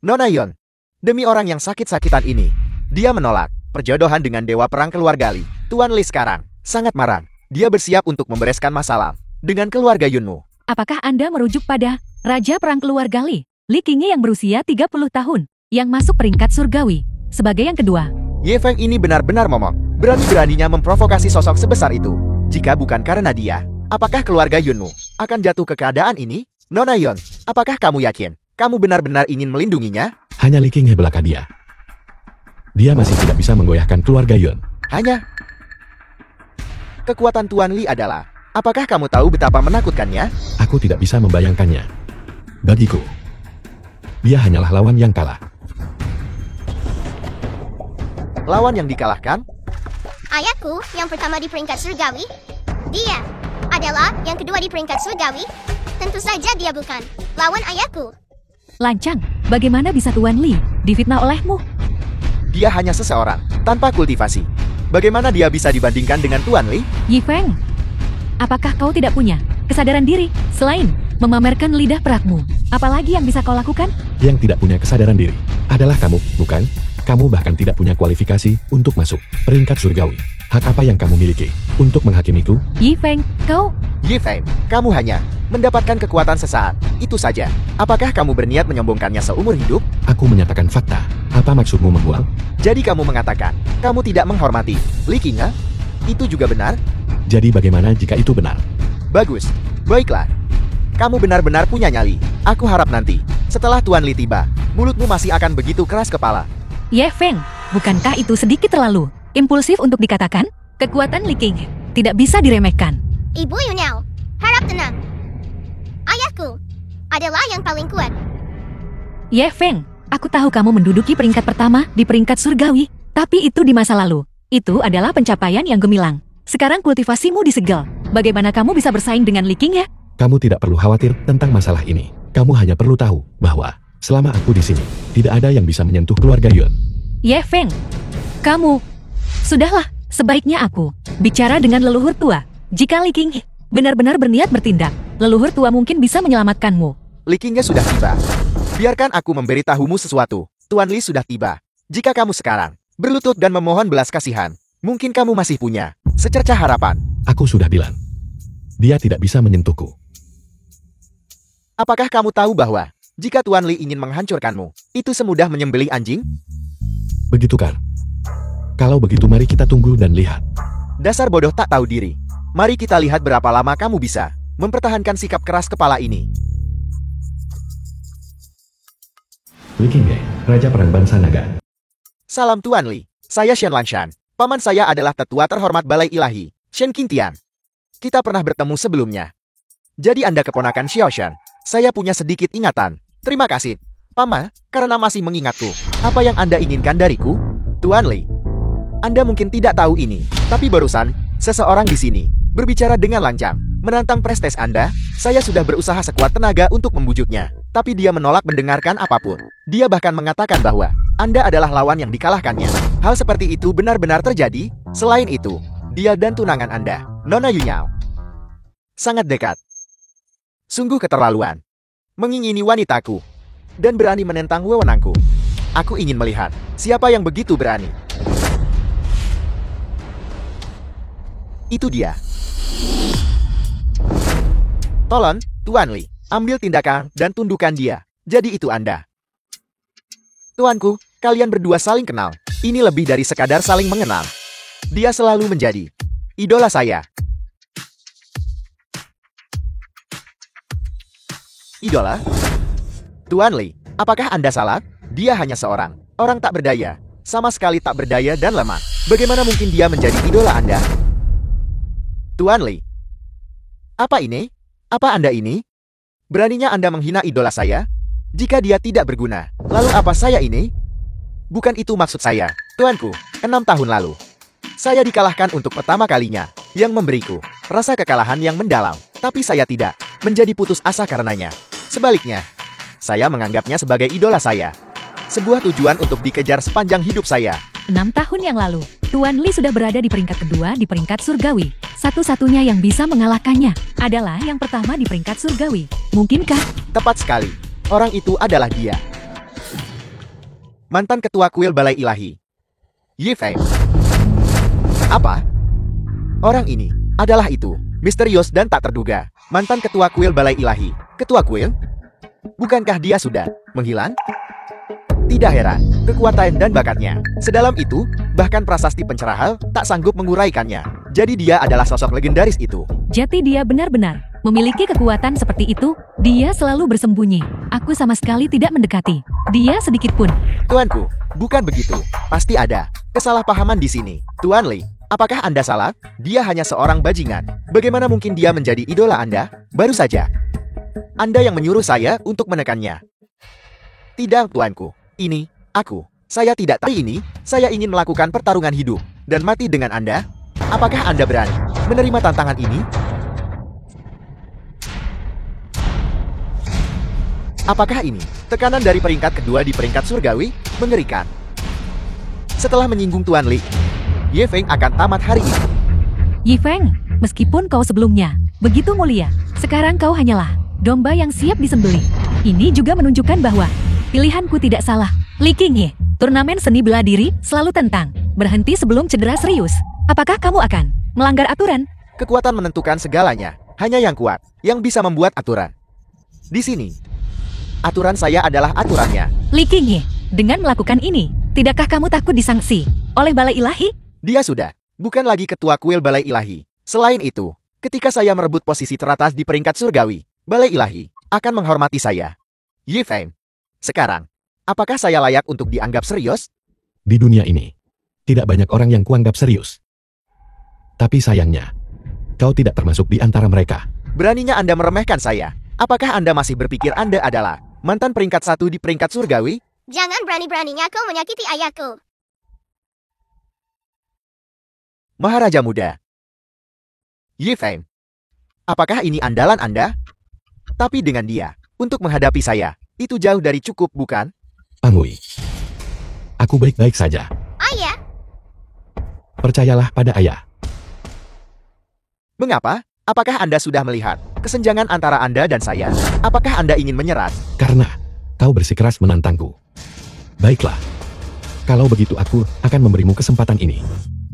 Nona Yun, demi orang yang sakit-sakitan ini, dia menolak perjodohan dengan Dewa Perang keluarga Li. Tuan Li sekarang sangat marah. Dia bersiap untuk membereskan masalah dengan keluarga Yunmu. Apakah Anda merujuk pada Raja Perang keluarga Li, Li Qingyi yang berusia 30 tahun, yang masuk peringkat surgawi, sebagai yang kedua? Ye Feng ini benar-benar momok. Berani-beraninya memprovokasi sosok sebesar itu. Jika bukan karena dia, apakah keluarga Yunmu akan jatuh ke keadaan ini? Nona Yun, apakah kamu yakin kamu benar-benar ingin melindunginya? Hanya Li Qingyi belaka dia. Dia masih tidak bisa menggoyahkan keluarga Yun. Hanya kekuatan Tuan Li adalah, apakah kamu tahu betapa menakutkannya? Aku tidak bisa membayangkannya. Bagiku, dia hanyalah lawan yang kalah. Lawan yang dikalahkan? Ayahku yang pertama di peringkat surgawi. Dia adalah yang kedua di peringkat surgawi. Tentu saja dia bukan lawan ayahku. Lancang, bagaimana bisa Tuan Li difitnah olehmu? Dia hanya seseorang tanpa kultivasi. Bagaimana dia bisa dibandingkan dengan Tuan Li? Yi Feng, apakah kau tidak punya kesadaran diri selain memamerkan lidah perakmu? Apalagi yang bisa kau lakukan? Yang tidak punya kesadaran diri adalah kamu, bukan? Kamu bahkan tidak punya kualifikasi untuk masuk peringkat surgawi. Hak apa yang kamu miliki untuk menghakimiku? Yi Feng, kau... Yi Feng, kamu hanya mendapatkan kekuatan sesaat. Itu saja. Apakah kamu berniat menyombongkannya seumur hidup? Aku menyatakan fakta. Apa maksudmu membuang? Jadi kamu mengatakan, kamu tidak menghormati Li Qingyi? Itu juga benar? Jadi bagaimana jika itu benar? Bagus. Baiklah. Kamu benar-benar punya nyali. Aku harap nanti, setelah Tuan Li tiba, mulutmu masih akan begitu keras kepala. Ye Feng, bukankah itu sedikit terlalu impulsif untuk dikatakan? Kekuatan Li Qingyi tidak bisa diremehkan. Ibu Yunao, harap tenang. Ayahku adalah yang paling kuat. Ye Feng, aku tahu kamu menduduki peringkat pertama di peringkat surgawi, tapi itu di masa lalu. Itu adalah pencapaian yang gemilang. Sekarang kultivasimu disegel. Bagaimana kamu bisa bersaing dengan Li Qingyi? Kamu tidak perlu khawatir tentang masalah ini. Kamu hanya perlu tahu bahwa selama aku di sini, tidak ada yang bisa menyentuh keluarga Yun. Ye Feng, kamu... Sudahlah, sebaiknya aku bicara dengan leluhur tua. Jika Li Qingyi benar-benar berniat bertindak, leluhur tua mungkin bisa menyelamatkanmu. Li Qingyi sudah tiba. Biarkan aku memberitahumu sesuatu. Tuan Li sudah tiba. Jika kamu sekarang berlutut dan memohon belas kasihan, mungkin kamu masih punya secercah harapan. Aku sudah bilang, dia tidak bisa menyentuhku. Apakah kamu tahu bahwa jika Tuan Li ingin menghancurkanmu, itu semudah menyembelih anjing? Begitu kan? Kalau begitu mari kita tunggu dan lihat. Dasar bodoh tak tahu diri. Mari kita lihat berapa lama kamu bisa mempertahankan sikap keras kepala ini. Li Qingyi, Raja Perang Bangsa Naga. Salam Tuan Li. Saya Shen Lanshan. Paman saya adalah tetua terhormat Balai Ilahi, Shen Qingtian. Kita pernah bertemu sebelumnya. Jadi Anda keponakan Xiao Shen. Saya punya sedikit ingatan. Terima kasih, Paman, karena masih mengingatku. Apa yang Anda inginkan dariku? Tuan Li, Anda mungkin tidak tahu ini, tapi barusan, seseorang di sini berbicara dengan lancang, menantang prestis Anda. Saya sudah berusaha sekuat tenaga untuk membujuknya, tapi dia menolak mendengarkan apapun. Dia bahkan mengatakan bahwa Anda adalah lawan yang dikalahkannya. Hal seperti itu benar-benar terjadi. Selain itu, dia dan tunangan Anda, Nona Yunyao, sangat dekat. Sungguh keterlaluan. Mengingini wanitaku dan berani menentang wewenangku. Aku ingin melihat siapa yang begitu berani. Itu dia. Tolong, Tuan Li, ambil tindakan dan tundukkan dia. Jadi itu Anda. Tuanku, kalian berdua saling kenal. Ini lebih dari sekadar saling mengenal. Dia selalu menjadi idola saya. Idola? Tuan Li, apakah Anda salah? Dia hanya seorang orang tak berdaya. Sama sekali tak berdaya dan lemah. Bagaimana mungkin dia menjadi idola Anda? Tuan Li. Apa ini? Apa Anda ini? Beraninya Anda menghina idola saya? Jika dia tidak berguna, lalu apa saya ini? Bukan itu maksud saya, tuanku. 6 tahun lalu, saya dikalahkan untuk pertama kalinya, yang memberiku rasa kekalahan yang mendalam. Tapi saya tidak menjadi putus asa karenanya. Sebaliknya, saya menganggapnya sebagai idola saya. Sebuah tujuan untuk dikejar sepanjang hidup saya. 6 tahun yang lalu, Tuan Li sudah berada di peringkat kedua di peringkat surgawi. Satu-satunya yang bisa mengalahkannya adalah yang pertama di peringkat surgawi. Mungkinkah? Tepat sekali. Orang itu adalah dia. Mantan ketua kuil Balai Ilahi, Ye Feng. Apa? Orang ini adalah itu. Misterius dan tak terduga. Mantan ketua kuil Balai Ilahi. Ketua kuil? Bukankah dia sudah menghilang? Tidak heran, kekuatan dan bakatnya sedalam itu, bahkan prasasti pencerahal tak sanggup menguraikannya. Jadi dia adalah sosok legendaris itu. Jadi dia benar-benar memiliki kekuatan seperti itu. Dia selalu bersembunyi. Aku sama sekali tidak mendekati dia sedikit pun. Tuanku, bukan begitu. Pasti ada kesalahpahaman di sini. Tuan Li, apakah Anda salah? Dia hanya seorang bajingan. Bagaimana mungkin dia menjadi idola Anda? Baru saja Anda yang menyuruh saya untuk menekannya. Tidak, tuanku. Ini, aku. Saya tidak tahu ini. Saya ingin melakukan pertarungan hidup dan mati dengan Anda. Apakah Anda berani menerima tantangan ini? Apakah ini tekanan dari peringkat kedua di peringkat surgawi? Mengerikan. Setelah menyinggung Tuan Li, Ye Feng akan tamat hari ini. Ye Feng, meskipun kau sebelumnya begitu mulia, sekarang kau hanyalah domba yang siap disembelih. Ini juga menunjukkan bahwa pilihanku tidak salah. Li Qinghe, turnamen seni bela diri selalu tentang berhenti sebelum cedera serius. Apakah kamu akan melanggar aturan? Kekuatan menentukan segalanya. Hanya yang kuat yang bisa membuat aturan. Di sini, aturan saya adalah aturannya. Li Qinghe, dengan melakukan ini, tidakkah kamu takut disangsi oleh Balai Ilahi? Dia sudah bukan lagi ketua kuil Balai Ilahi. Selain itu, ketika saya merebut posisi teratas di peringkat surgawi, Balai Ilahi akan menghormati saya. Ye Feng, sekarang, apakah saya layak untuk dianggap serius? Di dunia ini, tidak banyak orang yang kuanggap serius. Tapi sayangnya, kau tidak termasuk di antara mereka. Beraninya Anda meremehkan saya. Apakah Anda masih berpikir Anda adalah mantan peringkat 1 di peringkat surgawi? Jangan berani-beraninya kau menyakiti ayahku. Maharaja muda. Ye Feng, apakah ini andalan Anda? Tapi dengan dia, untuk menghadapi saya, itu jauh dari cukup, bukan? Angui, aku baik-baik saja. Ayah, Percayalah pada ayah. Mengapa? Apakah Anda sudah melihat kesenjangan antara Anda dan saya? Apakah Anda ingin menyerah? Karena kau bersikeras menantangku. Baiklah. Kalau begitu aku akan memberimu kesempatan ini.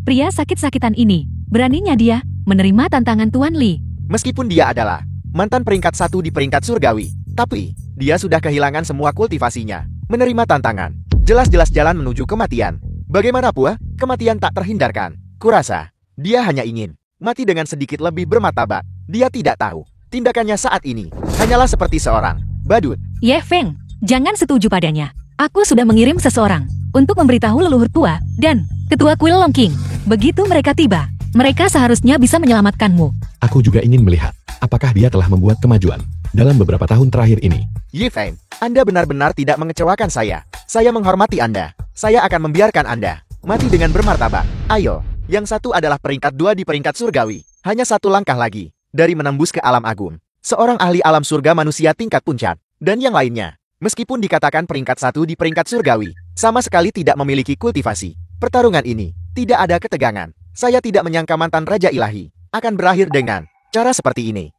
Pria sakit-sakitan ini, beraninya dia menerima tantangan Tuan Li. Meskipun dia adalah mantan peringkat 1 di peringkat surgawi, tapi dia sudah kehilangan semua kultivasinya. Menerima tantangan, jelas-jelas jalan menuju kematian. Bagaimanapun, kematian tak terhindarkan. Kurasa, dia hanya ingin mati dengan sedikit lebih bermartabat. Dia tidak tahu, tindakannya saat ini hanyalah seperti seorang badut. Ye Feng, jangan setuju padanya. Aku sudah mengirim seseorang untuk memberitahu leluhur tua dan ketua kuil Longqing. Begitu mereka tiba, mereka seharusnya bisa menyelamatkanmu. Aku juga ingin melihat apakah dia telah membuat kemajuan dalam beberapa tahun terakhir ini. Ye Feng, Anda benar-benar tidak mengecewakan saya. Saya menghormati Anda. Saya akan membiarkan Anda mati dengan bermartabat. Ayo, yang satu adalah peringkat 2 di peringkat surgawi. Hanya satu langkah lagi dari menembus ke alam agung. Seorang ahli alam surga manusia tingkat puncak. Dan yang lainnya Meskipun dikatakan peringkat 1 di peringkat surgawi, sama sekali tidak memiliki kultivasi. Pertarungan ini tidak ada ketegangan. Saya tidak menyangka mantan Raja Ilahi akan berakhir dengan cara seperti ini.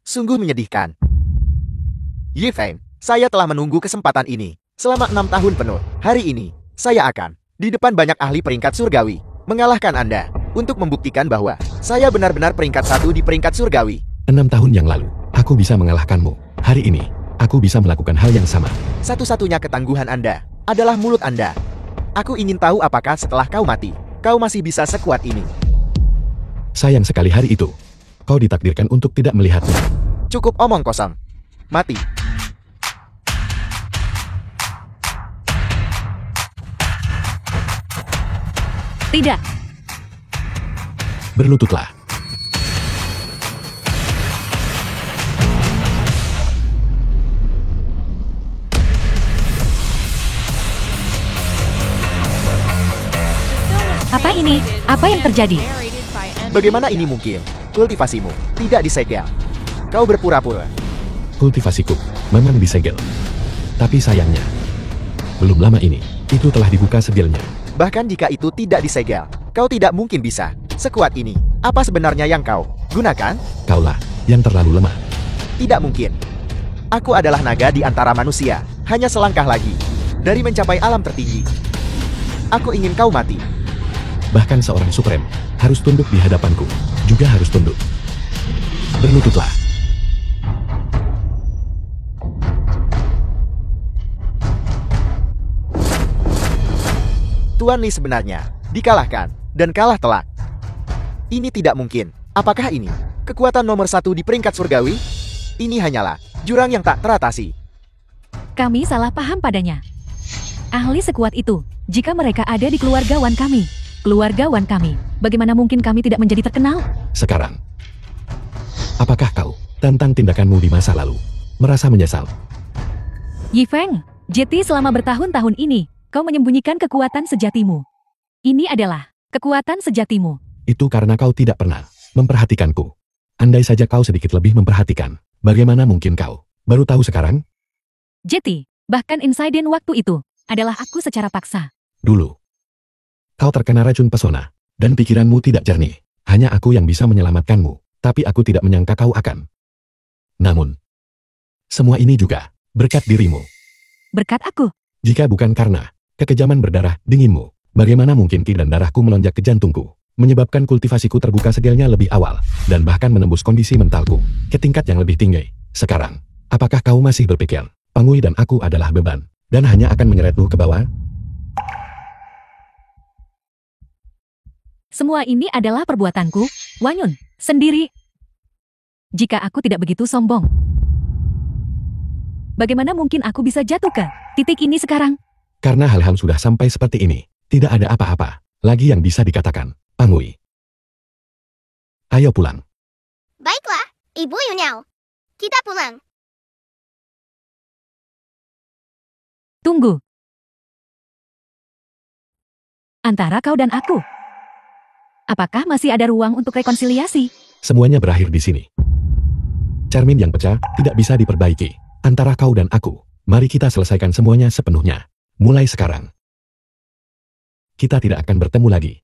Sungguh menyedihkan. Yi Feng, saya telah menunggu kesempatan ini selama 6 tahun penuh. Hari ini, saya akan di depan banyak ahli peringkat surgawi mengalahkan Anda untuk membuktikan bahwa saya benar-benar peringkat 1 di peringkat surgawi. 6 tahun yang lalu, aku bisa mengalahkanmu. Hari ini, aku bisa melakukan hal yang sama. Satu-satunya ketangguhan Anda adalah mulut Anda. Aku ingin tahu apakah setelah kau mati, kau masih bisa sekuat ini. Sayang sekali hari itu. Kau ditakdirkan untuk tidak melihatnya. Cukup omong kosong. Mati. Tidak. Berlututlah. Apa ini? Apa yang terjadi? Bagaimana ini mungkin? Kultivasimu tidak disegel. Kau berpura-pura. Kultivasiku memang disegel. Tapi sayangnya, belum lama ini, itu telah dibuka segelnya. Bahkan jika itu tidak disegel, kau tidak mungkin bisa sekuat ini. Apa sebenarnya yang kau gunakan? Kaulah yang terlalu lemah. Tidak mungkin. Aku adalah naga di antara manusia. Hanya selangkah lagi dari mencapai alam tertinggi. Aku ingin kau mati. Bahkan seorang suprem harus tunduk di hadapanku. Juga harus tunduk. Berlututlah. Tuan Li sebenarnya dikalahkan dan kalah telak. Ini tidak mungkin. Apakah ini kekuatan nomor 1 di peringkat surgawi? Ini hanyalah jurang yang tak teratasi. Kami salah paham padanya. Ahli sekuat itu, jika mereka ada di keluarga Wan kami. Keluarga Wan kami, bagaimana mungkin kami tidak menjadi terkenal? Sekarang, apakah kau tentang tindakanmu di masa lalu merasa menyesal? Yi Feng, Jeti selama bertahun-tahun ini, kau menyembunyikan kekuatan sejatimu. Ini adalah kekuatan sejatimu. Itu karena kau tidak pernah memperhatikanku. Andai saja kau sedikit lebih memperhatikan, bagaimana mungkin kau baru tahu sekarang? Jeti, bahkan insiden waktu itu adalah aku secara paksa. Dulu, kau terkena racun pesona, dan pikiranmu tidak jernih. Hanya aku yang bisa menyelamatkanmu, tapi aku tidak menyangka kau akan. Namun, semua ini juga berkat dirimu. Berkat aku. Jika bukan karena kekejaman berdarah dinginmu, bagaimana mungkin ki dan darahku melonjak ke jantungku, menyebabkan kultivasiku terbuka segelnya lebih awal, dan bahkan menembus kondisi mentalku ke tingkat yang lebih tinggi. Sekarang, apakah kau masih berpikir, Pangui dan aku adalah beban, dan hanya akan menyeretmu ke bawah? Semua ini adalah perbuatanku, Wanyun, sendiri. Jika aku tidak begitu sombong, bagaimana mungkin aku bisa jatuh ke titik ini sekarang? Karena hal-hal sudah sampai seperti ini, tidak ada apa-apa lagi yang bisa dikatakan, Pangui. Ayo pulang. Baiklah, Ibu Yunyao. Kita pulang. Tunggu. Antara kau dan aku, apakah masih ada ruang untuk rekonsiliasi? Semuanya berakhir di sini. Cermin yang pecah tidak bisa diperbaiki. Antara kau dan aku, mari kita selesaikan semuanya sepenuhnya. Mulai sekarang, kita tidak akan bertemu lagi.